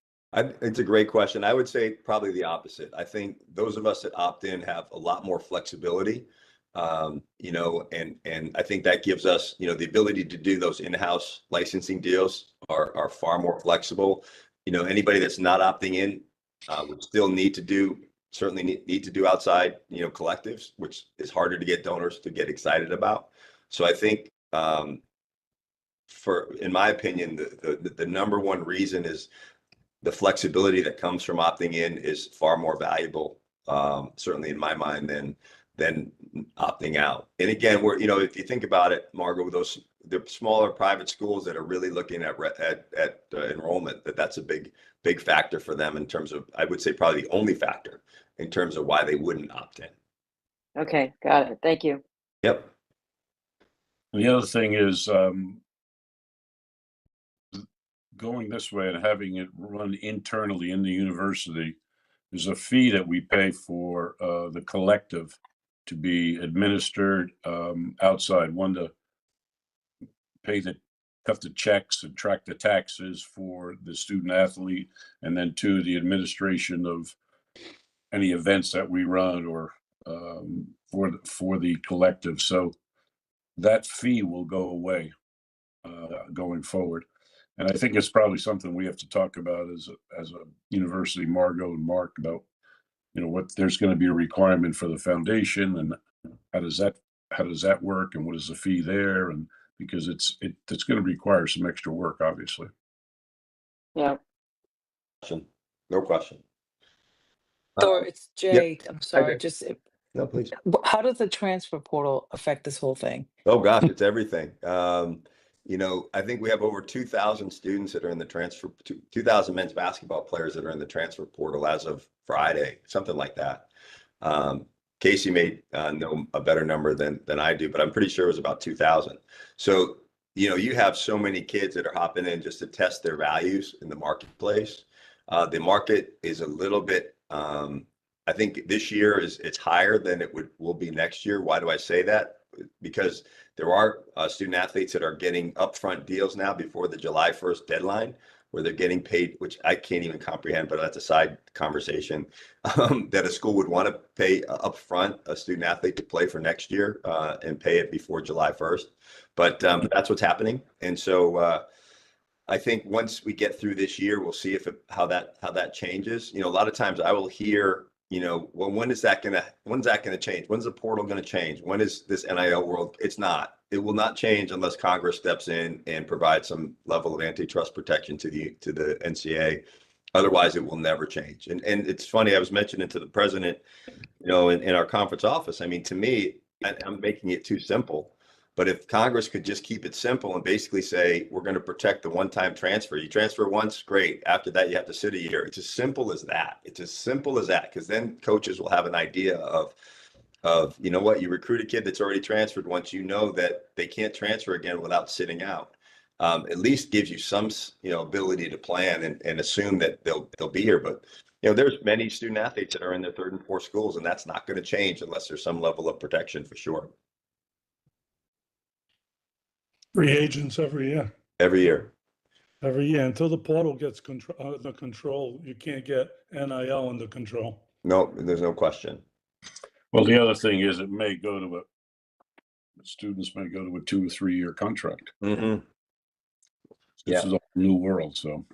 It's a great question. I would say probably the opposite. I think those of us that opt in have a lot more flexibility, and I think that gives us, the ability to do those in-house licensing deals are far more flexible. Anybody that's not opting in would still need to do outside, collectives, which is harder to get donors to get excited about. So I think, in my opinion, the number one reason is the flexibility that comes from opting in is far more valuable, certainly in my mind, than opting out. And again, we're, you know, if you think about it, Margot, the smaller private schools that are really looking at enrollment, that's a big factor for them in terms of, I would say probably the only factor in terms of why they wouldn't opt in. Okay, got it. Thank you. Yep. And the other thing is going this way and having it run internally in the university. There's a fee that we pay for the collective to be administered outside. One, to cut the checks and track the taxes for the student athlete, and then two, the administration of any events that we run or for the collective. So that fee will go away going forward. And I think it's probably something we have to talk about as a university, Margot and Mark, about, you know, what there's going to be a requirement for the foundation, and how does that work, and what is the fee there, and because it's going to require some extra work, obviously. Yeah. No question. Thor, it's Jay. I'm sorry. Jay. No, please. How does the transfer portal affect this whole thing? Oh gosh, it's everything. You know, I think we have over 2,000 students that are in the 2,000 men's basketball players that are in the transfer portal as of Friday, something like that. Casey may know a better number than I do, but I'm pretty sure it was about 2,000. So, you know, you have so many kids that are hopping in just to test their values in the marketplace. The market is a little bit, I think this year it's higher than it will be next year. Why do I say that? Because there are student athletes that are getting upfront deals now before the July 1st deadline, where they're getting paid, which I can't even comprehend, but that's a side conversation, that a school would want to pay upfront a student athlete to play for next year and pay it before July 1st. But that's what's happening. And so I think once we get through this year, we'll see how that changes. You know, a lot of times I will hear, you know, well, when's that going to change? When's the portal going to change? When is this NIL world? It's not. It will not change unless Congress steps in and provides some level of antitrust protection to the NCAA. Otherwise, it will never change. And it's funny, I was mentioning to the president, you know, in our conference office, I mean, to me, I'm making it too simple. But if Congress could just keep it simple and basically say, we're going to protect the one-time transfer. You transfer once, great. After that, you have to sit a year. It's as simple as that. It's as simple as that, because then coaches will have an idea of, you know what, you recruit a kid that's already transferred once, you know that they can't transfer again without sitting out. At least gives you some, you know, ability to plan and assume that they'll be here. But, you know, there's many student athletes that are in their third and fourth schools, and that's not going to change unless there's some level of protection for sure. Free agents every year. Every year. Every year until the portal gets under control. You can't get NIL under control. No, there's no question. Well, the other thing is, students may go to a 2 or 3 year contract. Mm-hmm. This is a new world. So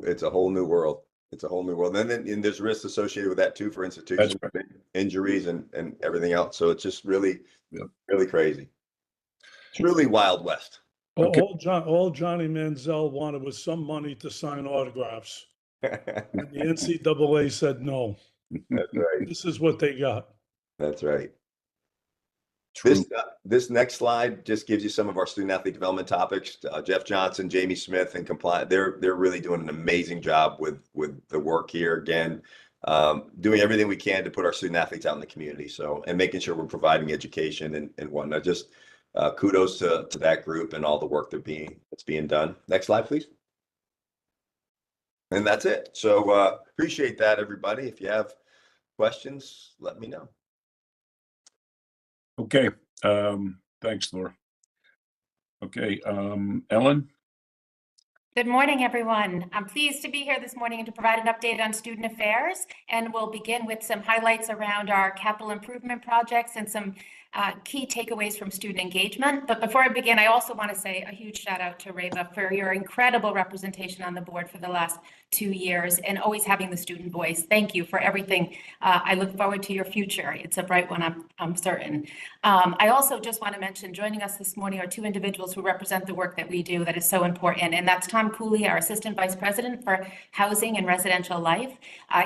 it's a whole new world. It's a whole new world. And then there's risks associated with that too for institutions, right. Injuries and everything else. So it's just really, really crazy. Truly Wild West. Okay. All Johnny Manziel wanted was some money to sign autographs. And the NCAA said no. That's right. This is what they got. That's right. This next slide just gives you some of our student athlete development topics. Jeff Johnson, Jamie Smith, and compliance. They're really doing an amazing job with the work here. Again, doing everything we can to put our student athletes out in the community. So, and making sure we're providing education and whatnot. Just kudos to that group and all the work that's being done. Next slide, please. And that's it. So appreciate that, everybody. If you have questions, let me know. Okay. Thanks, Laura. Okay. Ellen? Good morning, everyone. I'm pleased to be here this morning and to provide an update on student affairs. And we'll begin with some highlights around our capital improvement projects and some key takeaways from student engagement. But before I begin, I also want to say a huge shout out to Reva for your incredible representation on the board for the last 2 years and always having the student voice. Thank you for everything. I look forward to your future. It's a bright one, I'm certain. I also just want to mention joining us this morning are 2 individuals who represent the work that we do that is so important. And that's Tom Cooley, our Assistant Vice President for Housing and Residential Life.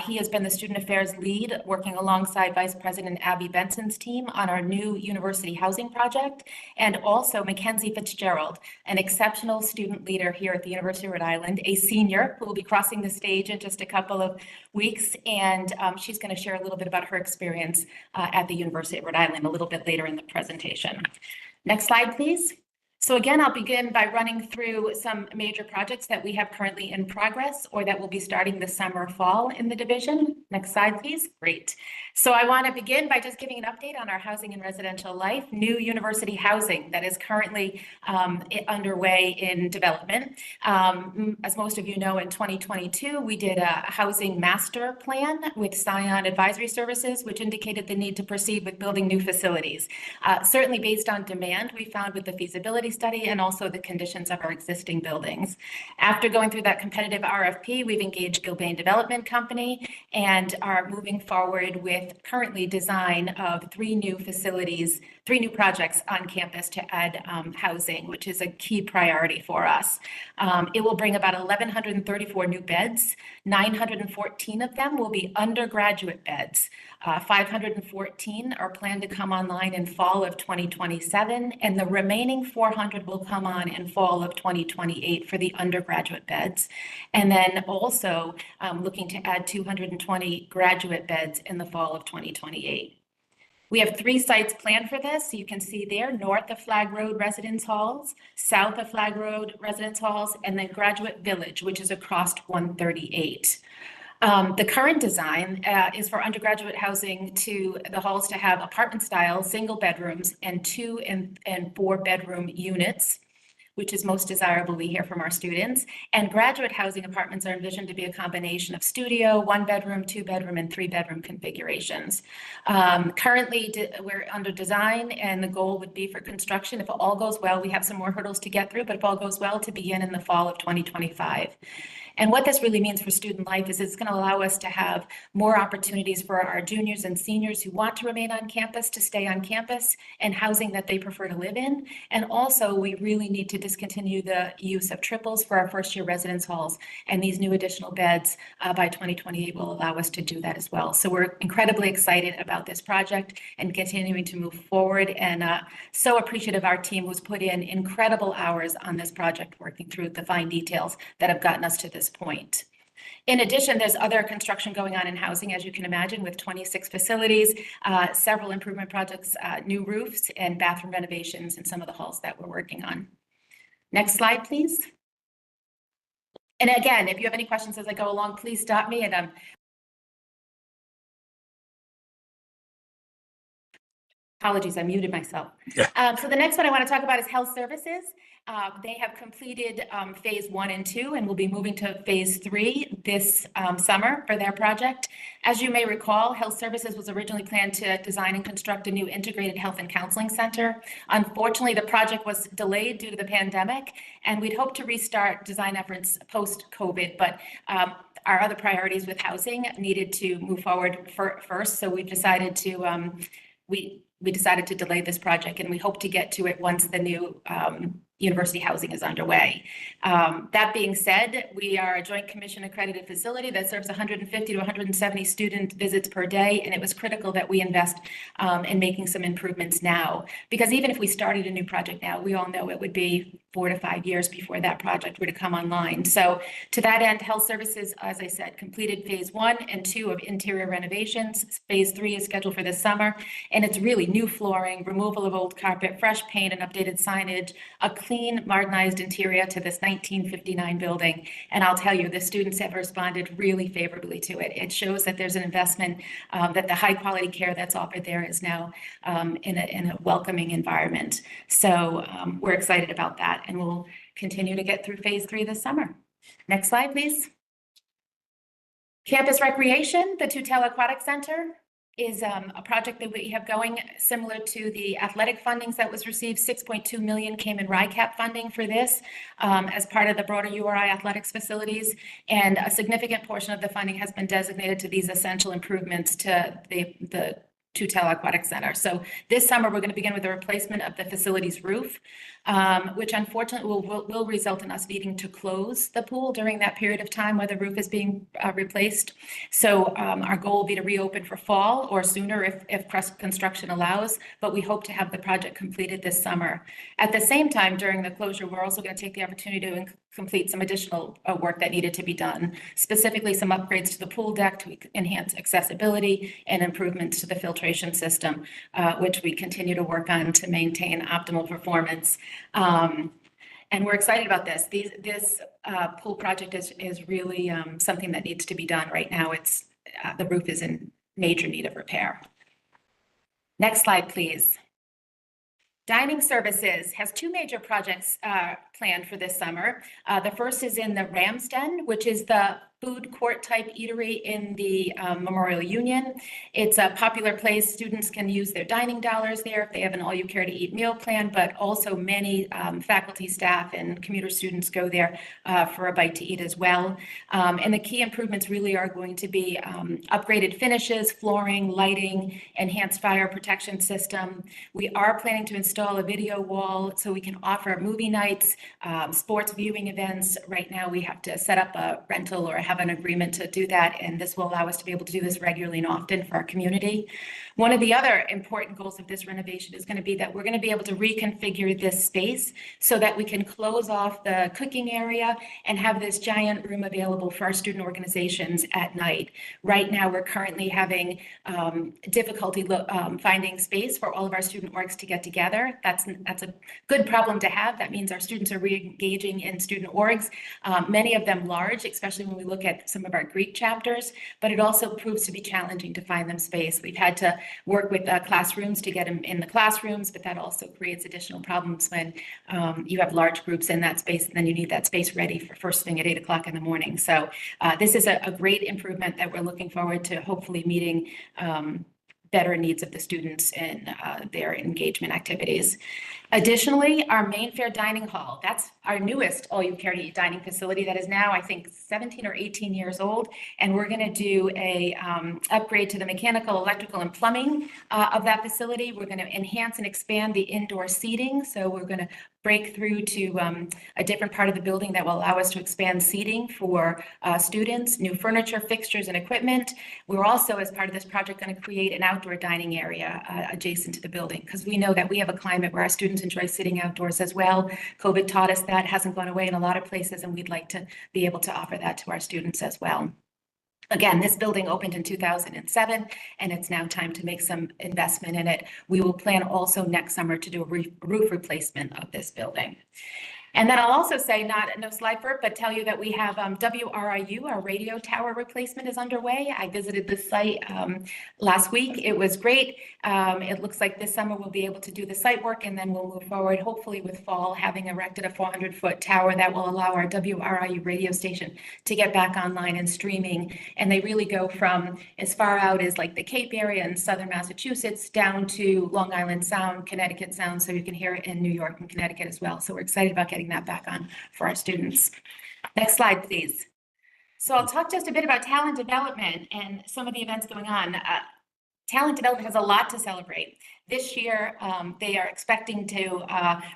He has been the Student Affairs lead, working alongside Vice President Abby Benson's team on our new new university housing project, and also Mackenzie Fitzgerald, an exceptional student leader here at the University of Rhode Island, a senior who will be crossing the stage in just a couple of weeks. And she's going to share a little bit about her experience at the University of Rhode Island a little bit later in the presentation. Next slide, please. So again, I'll begin by running through some major projects that we have currently in progress or that will be starting this summer, fall in the division. Next slide, please. Great. So I want to begin by just giving an update on our housing and residential life, new university housing that is currently underway in development. As most of you know, in 2022, we did a housing master plan with Scion Advisory Services, which indicated the need to proceed with building new facilities. Certainly based on demand, we found with the feasibility study and also the conditions of our existing buildings. After going through that competitive RFP, we've engaged Gilbane Development Company and are moving forward with currently design of 3 new facilities, 3 new projects on campus to add housing, which is a key priority for us. It will bring about 1,134 new beds. 914 of them will be undergraduate beds. 514 are planned to come online in fall of 2027, and the remaining 400 will come on in fall of 2028 for the undergraduate beds. And then also looking to add 220 graduate beds in the fall of 2028. We have 3 sites planned for this. You can see there, north of Flag Road Residence Halls, south of Flag Road Residence Halls, and then Graduate Village, which is across 138. The current design is for undergraduate housing to the halls to have apartment style single bedrooms and 2 and 4 bedroom units, which is most desirable, we hear from our students. And graduate housing apartments are envisioned to be a combination of studio, 1 bedroom, 2 bedroom, and 3 bedroom configurations. Currently, we're under design, and the goal would be for construction, if all goes well, we have some more hurdles to get through, but if all goes well, to begin in the fall of 2025. And what this really means for student life is it's going to allow us to have more opportunities for our juniors and seniors who want to remain on campus to stay on campus and housing that they prefer to live in. And also, we really need to discontinue the use of triples for our first year residence halls. And these new additional beds by 2028 will allow us to do that as well. So we're incredibly excited about this project and continuing to move forward, and so appreciative of our team who's put in incredible hours on this project, working through the fine details that have gotten us to this point. In addition, there's other construction going on in housing, as you can imagine, with 26 facilities, several improvement projects, new roofs and bathroom renovations in some of the halls that we're working on. Next slide, please. And again, if you have any questions as I go along, please stop me. And apologies, I muted myself. Yeah. So the next one I want to talk about is health services. They have completed phase 1 and 2 and will be moving to phase 3 this summer for their project. As you may recall, health services was originally planned to design and construct a new integrated health and counseling center. Unfortunately, the project was delayed due to the pandemic, and we'd hoped to restart design efforts post-COVID, but our other priorities with housing needed to move forward first, so we decided to we decided to delay this project, and we hope to get to it once the new university housing is underway. That being said, we are a Joint Commission accredited facility that serves 150 to 170 student visits per day, and it was critical that we invest in making some improvements now, because even if we started a new project now, we all know it would be 4 to 5 years before that project were to come online. So to that end, health services, as I said, completed phase 1 and 2 of interior renovations. Phase 3 is scheduled for this summer, and it's really new flooring, removal of old carpet, fresh paint and updated signage, a clean, modernized interior to this 1959 building. And I'll tell you, the students have responded really favorably to it. It shows that there's an investment, that the high quality care that's offered there is now in a welcoming environment. So we're excited about that, and we'll continue to get through phase 3 this summer. Next slide, please. Campus recreation, the Tutela Aquatic Center is a project that we have going similar to the athletic fundings that was received. 6.2 million came in RICAP funding for this as part of the broader URI athletics facilities, and a significant portion of the funding has been designated to these essential improvements to the Tutela Aquatic Center. So this summer, we're going to begin with the replacement of the facility's roof, which unfortunately will result in us needing to close the pool during that period of time where the roof is being replaced. So our goal will be to reopen for fall or sooner if construction allows, but we hope to have the project completed this summer. At the same time, during the closure, we're also going to take the opportunity to complete some additional work that needed to be done, specifically some upgrades to the pool deck to enhance accessibility and improvements to the filtration system, which we continue to work on to maintain optimal performance. And we're excited about this. This pool project is really something that needs to be done right now. The roof is in major need of repair. Next slide, please. Dining Services has two major projects planned for this summer. The first is in the Ramsden, which is the food court type eatery in the Memorial Union. It's a popular place. Students can use their dining dollars there if they have an all-you-care-to-eat meal plan, but also many faculty, staff, and commuter students go there for a bite to eat as well. And the key improvements really are going to be upgraded finishes, flooring, lighting, enhanced fire protection system. We are planning to install a video wall so we can offer movie nights, sports viewing events. Right now, we have to set up a rental or have an agreement to do that, and this will allow us to be able to do this regularly and often for our community. One of the other important goals of this renovation is going to be that we're going to be able to reconfigure this space so that we can close off the cooking area and have this giant room available for our student organizations at night. Right now, we're currently having difficulty finding space for all of our student orgs to get together. That's a good problem to have. That means our students are re-engaging in student orgs, many of them large, especially when we look at some of our Greek chapters, but it also proves to be challenging to find them space. We've had to work with classrooms to get them in the classrooms, but that also creates additional problems when you have large groups in that space, and then you need that space ready for first thing at 8 o'clock in the morning. So this is a great improvement that we're looking forward to hopefully meeting better needs of the students in their engagement activities. Additionally, our main fair dining hall, that's our newest all-you-care-to-eat dining facility that is now, I think, 17 or 18 years old. And we're going to do a upgrade to the mechanical, electrical, and plumbing of that facility. We're going to enhance and expand the indoor seating. So we're going to break through to a different part of the building that will allow us to expand seating for students, new furniture, fixtures, and equipment. We're also, as part of this project, going to create an outdoor dining area adjacent to the building, because we know that we have a climate where our students enjoy sitting outdoors as well. COVID taught us that hasn't gone away in a lot of places, and we'd like to be able to offer that to our students as well. Again, this building opened in 2007, and it's now time to make some investment in it. We will plan also next summer to do a roof replacement of this building. And then I'll also say, no slide for it, but tell you that we have WRIU, our radio tower replacement is underway. I visited the site last week. It was great. It looks like this summer we'll be able to do the site work, and then we'll move forward, hopefully with fall, having erected a 400-foot tower that will allow our WRIU radio station to get back online and streaming. And they really go from as far out as like the Cape area in southern Massachusetts down to Long Island Sound, Connecticut Sound, so you can hear it in New York and Connecticut as well. So we're excited about getting that back on for our students. Next slide, please. So I'll talk just a bit about talent development and some of the events going on. Talent development has a lot to celebrate. This year, they are expecting to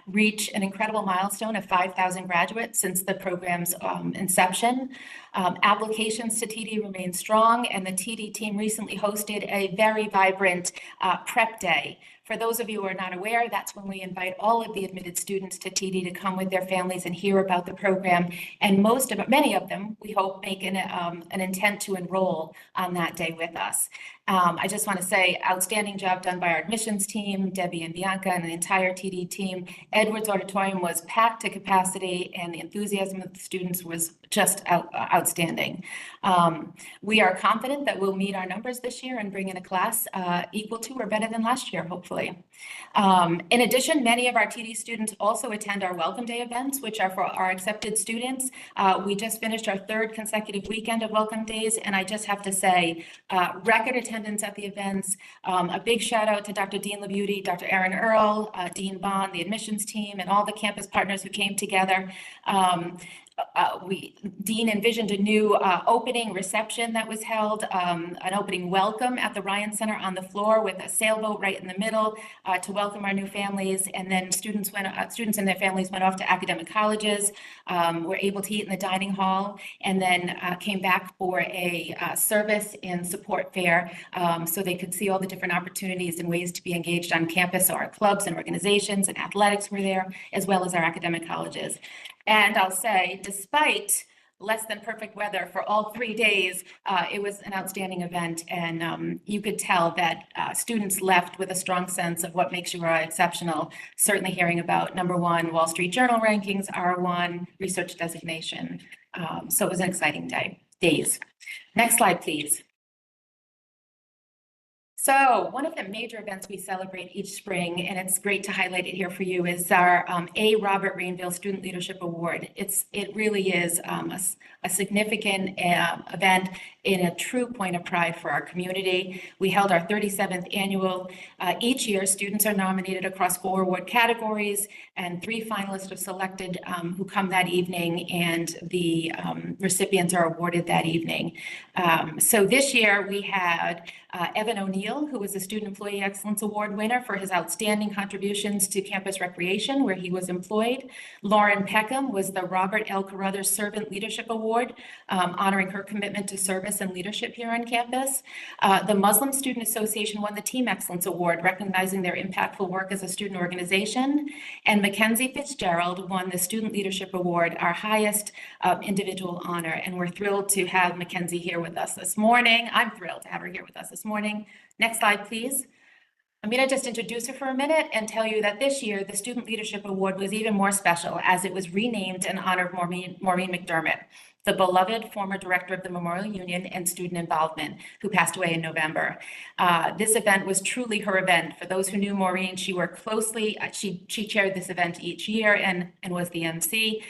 reach an incredible milestone of 5,000 graduates since the program's inception. Applications to TD remain strong, and the TD team recently hosted a very vibrant prep day. For those of you who are not aware, that's when we invite all of the admitted students to TD to come with their families and hear about the program. And many of them, we hope, make an intent to enroll on that day with us. I just want to say, outstanding job done by our admissions team, Debbie and Bianca, and the entire TD team. Edwards Auditorium was packed to capacity, and the enthusiasm of the students was just outstanding. We are confident that we'll meet our numbers this year and bring in a class equal to or better than last year, hopefully. In addition, many of our TD students also attend our Welcome Day events, which are for our accepted students. We just finished our third consecutive weekend of Welcome Days, and I just have to say, record attendance at the events. A big shout out to Dr. Dean LaBeauty, Dr. Aaron Earl, Dean Bond, the admissions team, and all the campus partners who came together. Dean envisioned a new opening reception that was held, an opening welcome at the Ryan Center on the floor with a sailboat right in the middle to welcome our new families. And then students and their families went off to academic colleges, were able to eat in the dining hall, and then came back for a service and support fair so they could see all the different opportunities and ways to be engaged on campus. So our clubs and organizations and athletics were there, as well as our academic colleges. And I'll say, despite less than perfect weather for all 3 days, it was an outstanding event. And you could tell that students left with a strong sense of what makes URI exceptional, certainly hearing about #1 Wall Street Journal rankings, R1 research designation. So it was an exciting days. Next slide, please. So one of the major events we celebrate each spring, and it's great to highlight it here for you, is our A. Robert Rainville Student Leadership Award. It really is a significant event and a true point of pride for our community. We held our 37th annual. Each year, students are nominated across 4 award categories, and 3 finalists are selected who come that evening, and the recipients are awarded that evening. So this year we had Evan O'Neill, who was a Student Employee Excellence Award winner for his outstanding contributions to campus recreation, where he was employed. Lauren Peckham was the Robert L. Carruthers Servant Leadership Award, honoring her commitment to service and leadership here on campus. The Muslim Student Association won the Team Excellence Award, recognizing their impactful work as a student organization. And Mackenzie Fitzgerald won the Student Leadership Award, our highest individual honor. And we're thrilled to have Mackenzie here with us this morning. I'm thrilled to have her here with us this morning. Next slide, please. I'm going to just introduce her for a minute and tell you that this year, the Student Leadership Award was even more special as it was renamed in honor of Maureen McDermott, the beloved former director of the Memorial Union and student involvement, who passed away in November. This event was truly her event. For those who knew Maureen, she worked closely. She chaired this event each year and was the MC.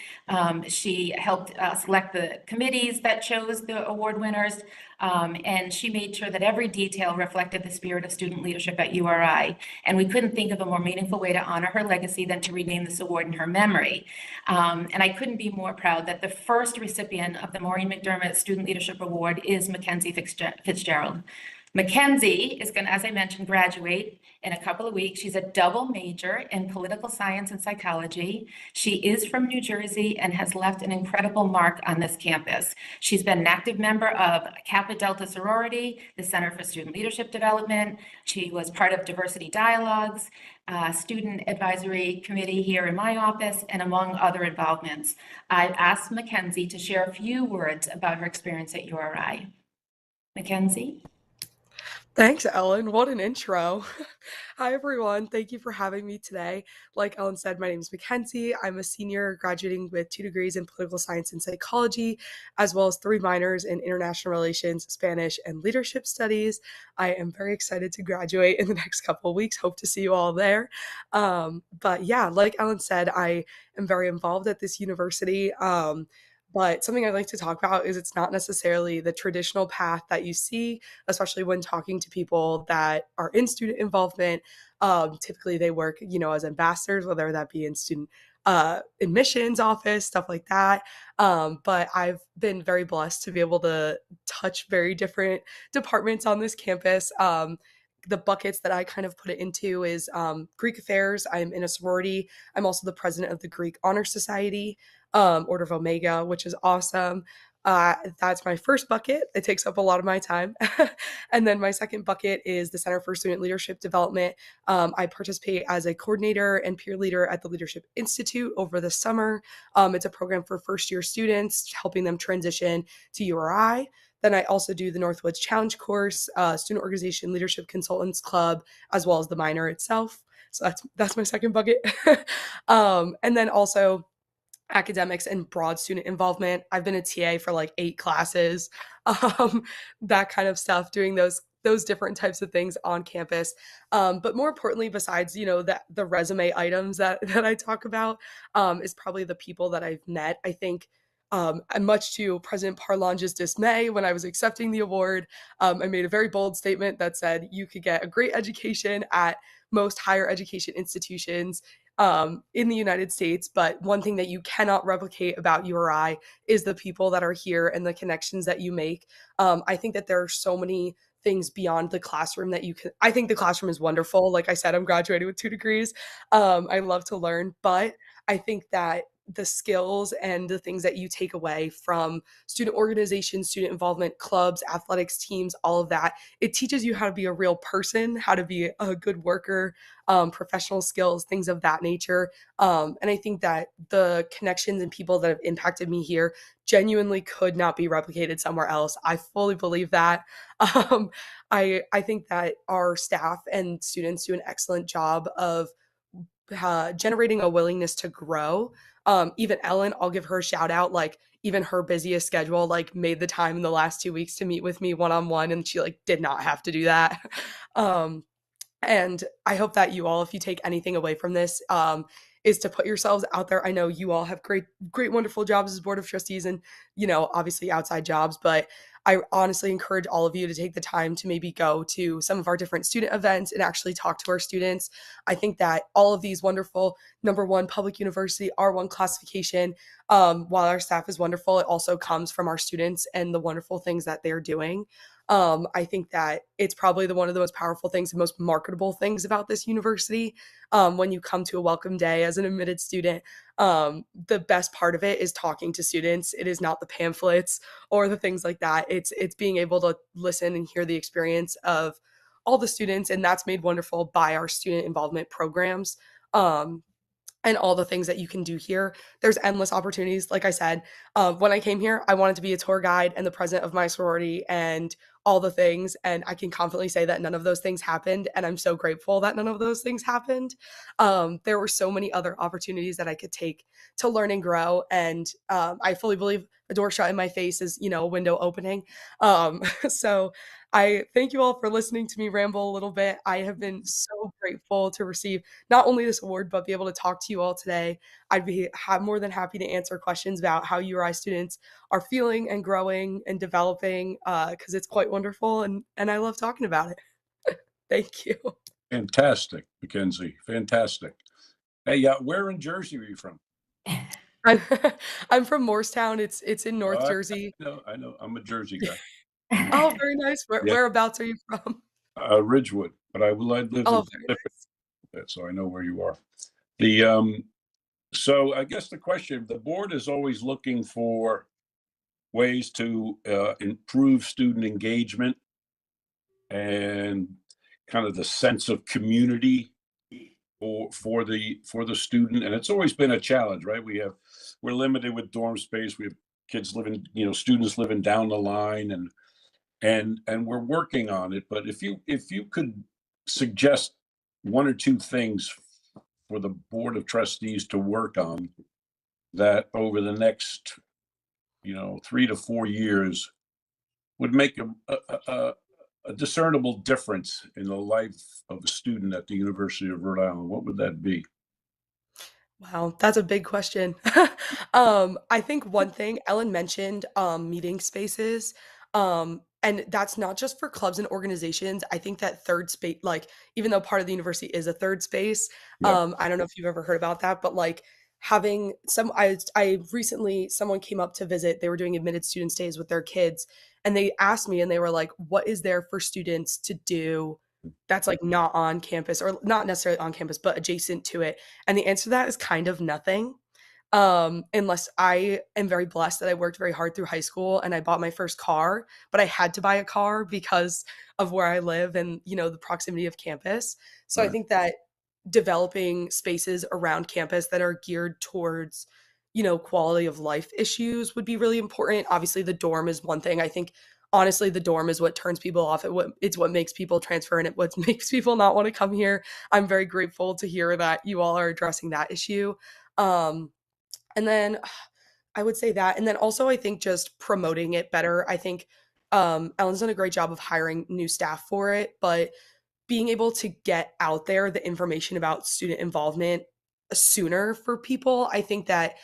She helped select the committees that chose the award winners. And she made sure that every detail reflected the spirit of student leadership at URI. And we couldn't think of a more meaningful way to honor her legacy than to rename this award in her memory. And I couldn't be more proud that the first recipient of the Maureen McDermott Student Leadership Award is Mackenzie Fitzgerald. Mackenzie is going to, as I mentioned, graduate in a couple of weeks. She's a double major in political science and psychology. She is from New Jersey and has left an incredible mark on this campus. She's been an active member of Kappa Delta Sorority, the Center for Student Leadership Development. She was part of Diversity Dialogues, Student Advisory Committee here in my office, and among other involvements. I've asked Mackenzie to share a few words about her experience at URI. Mackenzie? Thanks, Ellen. What an intro. Hi, everyone. Thank you for having me today. Like Ellen said, my name is Mackenzie. I'm a senior graduating with 2 degrees in political science and psychology, as well as 3 minors in international relations, Spanish, and leadership studies. I am very excited to graduate in the next couple of weeks. Hope to see you all there. But yeah, like Ellen said, I am very involved at this university. But something I'd like to talk about is it's not necessarily the traditional path that you see, especially when talking to people that are in student involvement. Typically they work, as ambassadors, whether that be in student admissions office, stuff like that. But I've been very blessed to be able to touch very different departments on this campus. The buckets that I kind of put it into is Greek affairs. I'm in a sorority. I'm also the president of the Greek Honor Society, Order of Omega, which is awesome. That's my first bucket. It takes up a lot of my time. And then my second bucket is the Center for Student Leadership Development. I participate as a coordinator and peer leader at the Leadership Institute over the summer. It's a program for first-year students, helping them transition to URI. Then I also do the Northwoods Challenge course, Student Organization Leadership Consultants Club, as well as the minor itself. So that's my second bucket. And then also academics and broad student involvement. I've been a TA for like 8 classes, that kind of stuff, doing those different types of things on campus. But more importantly, besides, the resume items that I talk about, is probably the people that I've met. I think, and much to President Parlange's dismay, when I was accepting the award, I made a very bold statement that said you could get a great education at most higher education institutions in the United States. But one thing that you cannot replicate about URI is the people that are here and the connections that you make. I think that there are so many things beyond the classroom that you can. I think the classroom is wonderful. Like I said, I'm graduating with 2 degrees. I love to learn, but I think that the skills and the things that you take away from student organizations, student involvement, clubs, athletics teams, all of that, it teaches you how to be a real person, how to be a good worker, professional skills, things of that nature. And I think that the connections and people that have impacted me here genuinely could not be replicated somewhere else. I fully believe that. I think that our staff and students do an excellent job of generating a willingness to grow. Even Ellen, I'll give her a shout out. Like even her busiest schedule, like made the time in the last 2 weeks to meet with me one-on-one, and she like did not have to do that. And I hope that you all, if you take anything away from this, is to put yourselves out there. I know you all have great, wonderful jobs as board of trustees and, obviously outside jobs, but I honestly encourage all of you to take the time to maybe go to some of our different student events and actually talk to our students. I think that all of these wonderful, number one, public university, R1 classification, while our staff is wonderful, it also comes from our students and the wonderful things that they're doing. I think that it's probably one of the most powerful things and most marketable things about this university. When you come to a welcome day as an admitted student, the best part of it is talking to students. It is not the pamphlets or the things like that. It's being able to listen and hear the experience of all the students, and that's made wonderful by our student involvement programs. And all the things that you can do here. There's endless opportunities. Like I said, when I came here, I wanted to be a tour guide and the president of my sorority and all the things. And I can confidently say that none of those things happened. And I'm so grateful that none of those things happened. There were so many other opportunities that I could take to learn and grow. And I fully believe a door shut in my face is, a window opening. So I thank you all for listening to me ramble a little bit. I have been so grateful to receive not only this award, but be able to talk to you all today. I'd be more than happy to answer questions about how URI students are feeling and growing and developing, because it's quite wonderful, and I love talking about it. Thank you. Fantastic, Mackenzie. Fantastic. Hey, where in Jersey are you from? I'm, I'm from Morristown. It's in North Jersey. I know. I'm a Jersey guy. Oh, very nice. Yeah. Whereabouts are you from? Ridgewood, but I lived in Oh, very Pacific, so I know where you are. So I guess the question, the board is always looking for ways to improve student engagement and kind of the sense of community for the student, and it's always been a challenge, right? We're limited with dorm space. We have kids living, students living down the line, and we're working on it. But if you could suggest 1 or 2 things for the board of trustees to work on that over the next 3 to 4 years would make a discernible difference in the life of a student at the University of Rhode Island, what would that be? Wow, that's a big question. I think one thing Ellen mentioned, meeting spaces, and that's not just for clubs and organizations. I think that third space, like even though part of the university is a third space, Yeah. I don't know if you've ever heard about that, but like having I recently someone came up to visit. They were doing admitted student stays with their kids, and they asked me, and they were like, "What is there for students to do?" That's like not on campus or not necessarily on campus, but adjacent to it. And the answer to that is kind of nothing. Unless I am very blessed that I worked very hard through high school and I bought my first car, but I had to buy a car because of where I live and, the proximity of campus. So I Right. think that developing spaces around campus that are geared towards, quality of life issues would be really important. Obviously, the dorm is one thing. I think honestly, the dorm is what turns people off. It's what makes people transfer and it what makes people not want to come here. I'm very grateful to hear that you all are addressing that issue. And then I would say that. And then also, I think just promoting it better. I think Ellen's done a great job of hiring new staff for it, but being able to get out there the information about student involvement sooner for people, I think that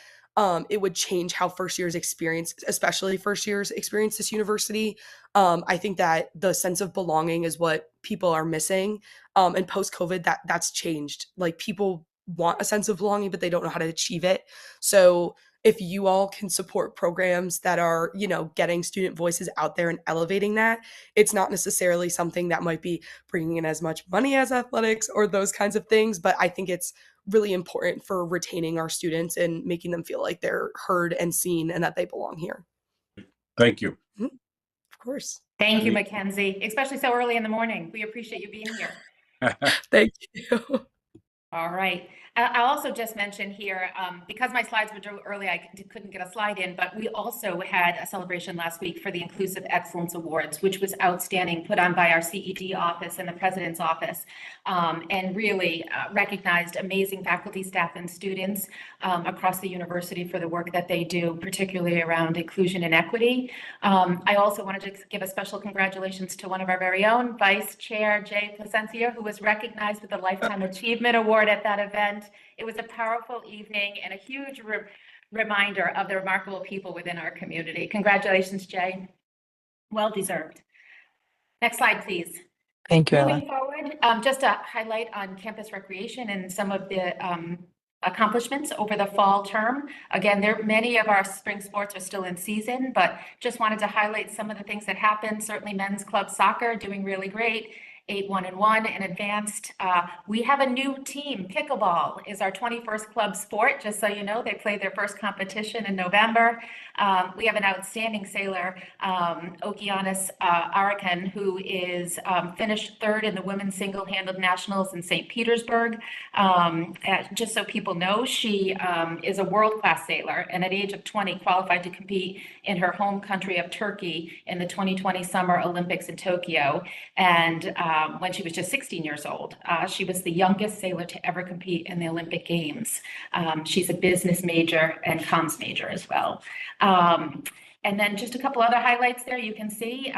it would change how first years experience, especially first years experience this university. I think that the sense of belonging is what people are missing. And post COVID, that's changed. Like people want a sense of belonging, but they don't know how to achieve it. So if you all can support programs that are, getting student voices out there and elevating that, it's not necessarily something that might be bringing in as much money as athletics or those kinds of things. But I think it's really important for retaining our students and making them feel like they're heard and seen and that they belong here. Thank you. Of course. Thank you, Mackenzie, especially so early in the morning. We appreciate you being here. Thank you. All right. I'll also just mention here, because my slides were due early, I couldn't get a slide in, but we also had a celebration last week for the Inclusive Excellence Awards, which was outstanding, put on by our CED office and the president's office, and really recognized amazing faculty, staff, and students across the university for the work that they do, particularly around inclusion and equity. I also wanted to give a special congratulations to one of our very own, Vice Chair Jay Placencia, who was recognized with the Lifetime Achievement Award at that event. It was a powerful evening and a huge reminder of the remarkable people within our community. Congratulations, Jay. Well deserved. Next slide, please. Thank you, Ella. Moving forward, just a highlight on campus recreation and some of the accomplishments over the fall term. Again, many of our spring sports are still in season, but just wanted to highlight some of the things that happened. Certainly men's club soccer doing really great. 8-1-1 and advanced. We have a new team. Pickleball is our 21st club sport, just so you know. They played their first competition in November. We have an outstanding sailor, Okeanis Arakan, who is finished third in the women's single-handed nationals in St. Petersburg. Just so people know, she is a world-class sailor, and at age of 20 qualified to compete in her home country of Turkey in the 2020 Summer Olympics in Tokyo. And when she was just 16 years old, she was the youngest sailor to ever compete in the Olympic Games. She's a business major and comms major as well. And then just a couple other highlights there. You can see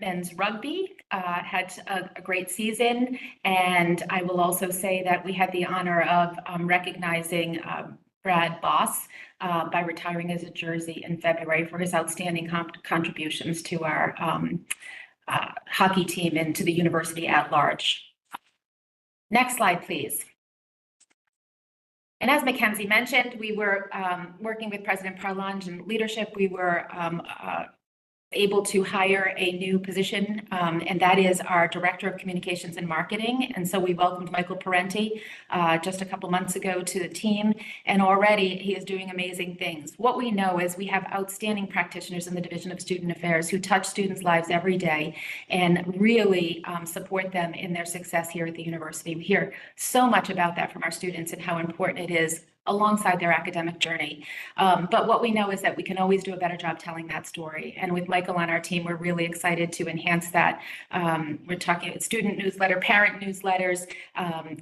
men's rugby had a great season. And I will also say that we had the honor of recognizing Brad Boss by retiring as a Jersey in February for his outstanding contributions to our hockey team and to the university at large. Next slide, please. And as Mackenzie mentioned, we were working with President Parlange and leadership. We were able to hire a new position, and that is our Director of Communications and Marketing. And so we welcomed Michael Parenti just a couple months ago to the team, and already he is doing amazing things. What we know is we have outstanding practitioners in the Division of Student Affairs who touch students' lives every day and really support them in their success here at the university. We hear so much about that from our students and how important it is alongside their academic journey. But what we know is that we can always do a better job telling that story. And with Michael on our team, we're really excited to enhance that. We're talking about student newsletter, parent newsletters,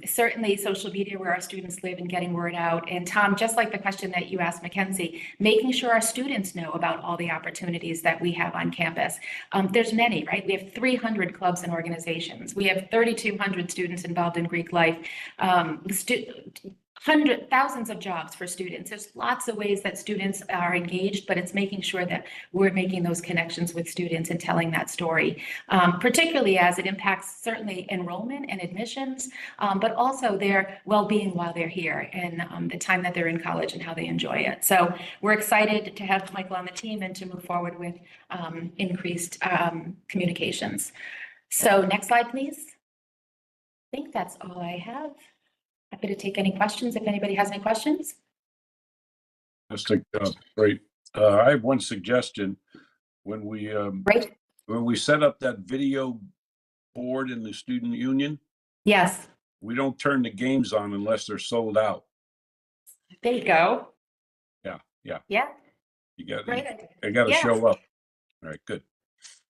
certainly social media where our students live and getting word out. And Tom, just like the question that you asked Mackenzie, making sure our students know about all the opportunities that we have on campus. There's many, right? We have 300 clubs and organizations. We have 3,200 students involved in Greek life. Thousands of jobs for students. There's lots of ways that students are engaged, but it's making sure that we're making those connections with students and telling that story, particularly as it impacts certainly enrollment and admissions, but also their well-being while they're here and the time that they're in college and how they enjoy it. So we're excited to have Michael on the team and to move forward with increased communications. So next slide, please. I think that's all I have. Happy to take any questions if anybody has any questions. Great. I have one suggestion. When we set up that video board in the student union, yes, we don't turn the games on unless they're sold out. There you go. Yeah. Yeah. I got to show up. All right, good.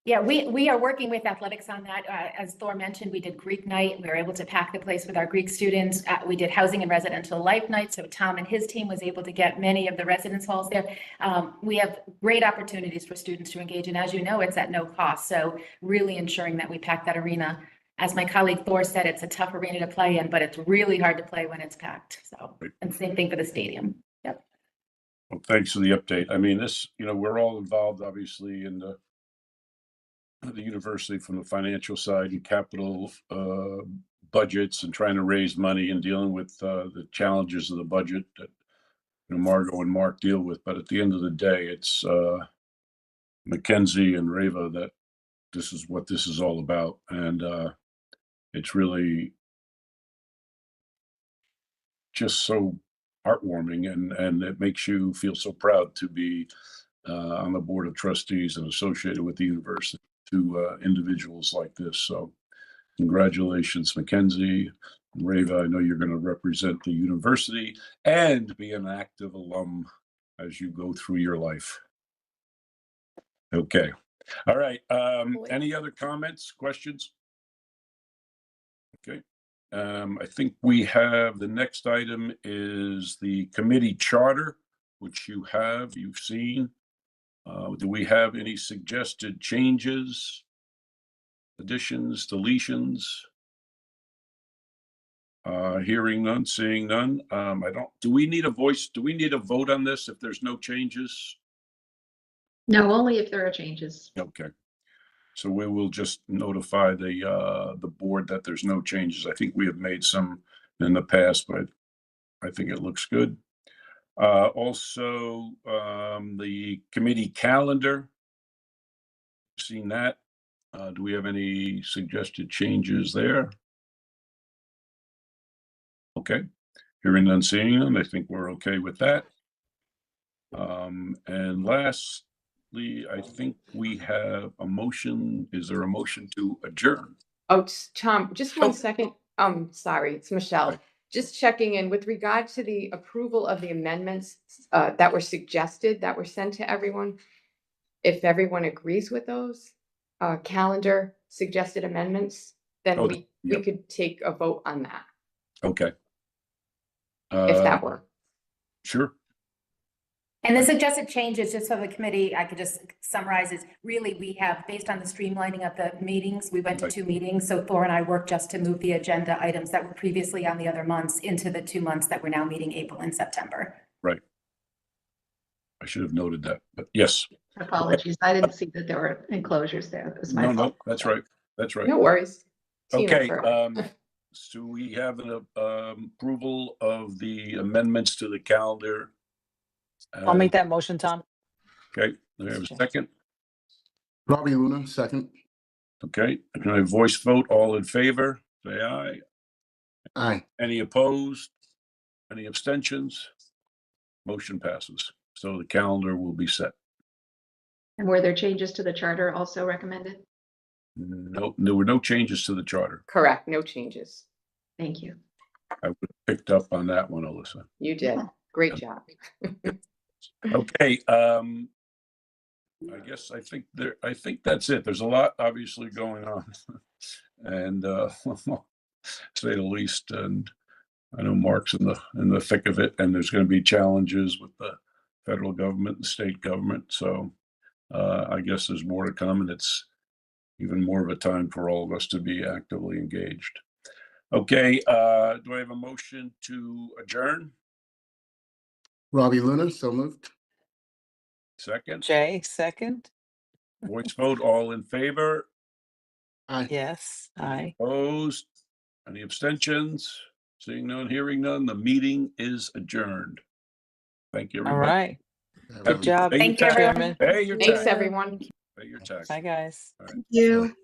Yeah, we are working with athletics on that. As Thor mentioned, we did Greek night. We were able to pack the place with our Greek students. We did housing and residential life night. So Tom and his team was able to get many of the residence halls there. We have great opportunities for students to engage. And as you know, it's at no cost. So really ensuring that we pack that arena. As my colleague Thor said, it's a tough arena to play in, but it's really hard to play when it's packed. So, and same thing for the stadium. Yep. Well, thanks for the update. I mean, we're all involved, obviously, in the university from the financial side and capital budgets and trying to raise money and dealing with the challenges of the budget that Margot and Mark deal with. But at the end of the day, it's Mackenzie and Reva that this is what this is all about. And it's really just so heartwarming, and it makes you feel so proud to be on the board of trustees and associated with the university to individuals like this. So congratulations, Mackenzie. Reva, I know you're going to represent the university and be an active alum as you go through your life. Okay. All right. Any other comments, questions? Okay. I think we have the next item is the committee charter, which you've seen. Do we have any suggested changes, additions, deletions? Hearing none, seeing none. Do we need a vote on this if there's no changes? No, only if there are changes. Okay. So we will just notify the board that there's no changes. I think we have made some in the past, but I think it looks good. Also, the committee calendar. Seen that. Do we have any suggested changes there? Okay. Hearing none, seeing none, I think we're okay with that. And lastly, I think we have a motion. Is there a motion to adjourn? Oh, Tom, just one second. Sorry, it's Michelle. Okay. Just checking in with regard to the approval of the amendments that were suggested, that were sent to everyone. If everyone agrees with those calendar suggested amendments, then we could take a vote on that, Okay. if that works. Sure. And the suggested changes, just so the committee, I could just summarize, is really we have, based on the streamlining of the meetings, we went to 2 meetings. So Thor and I worked just to move the agenda items that were previously on the other months into the 2 months that we're now meeting, April and September. Right. I should have noted that, but yes. Apologies. I didn't see that there were enclosures there. That was my fault. No, that's right. That's right. No worries. Okay. So we have an approval of the amendments to the calendar. I'll make that motion, Tom. Okay. Do I have a second? Robbie Luna, second. Okay. Can I voice vote? All in favor? Say aye. Aye. Any opposed? Any abstentions? Motion passes. So the calendar will be set. And were there changes to the charter also recommended? No, there were no changes to the charter. Correct, no changes. Thank you. I would have picked up on that one, Alyssa. You did. Great job. Okay. I think that's it. There's a lot obviously going on, and say the least. And I know Mark's in the thick of it, and there's going to be challenges with the federal government and state government. So I guess there's more to come, and it's even more of a time for all of us to be actively engaged. Okay. Do I have a motion to adjourn? Robbie Luna, so moved. Second. Jay, second. Voice vote. All in favor? Aye. Yes, aye. Opposed? Any abstentions? Seeing none, hearing none, the meeting is adjourned. Thank you, All everybody. right. Have Good a- job. Thank you, everyone. Chairman. Pay your Thanks, tax. everyone. Pay your tax. Bye, guys. All right. Thank you.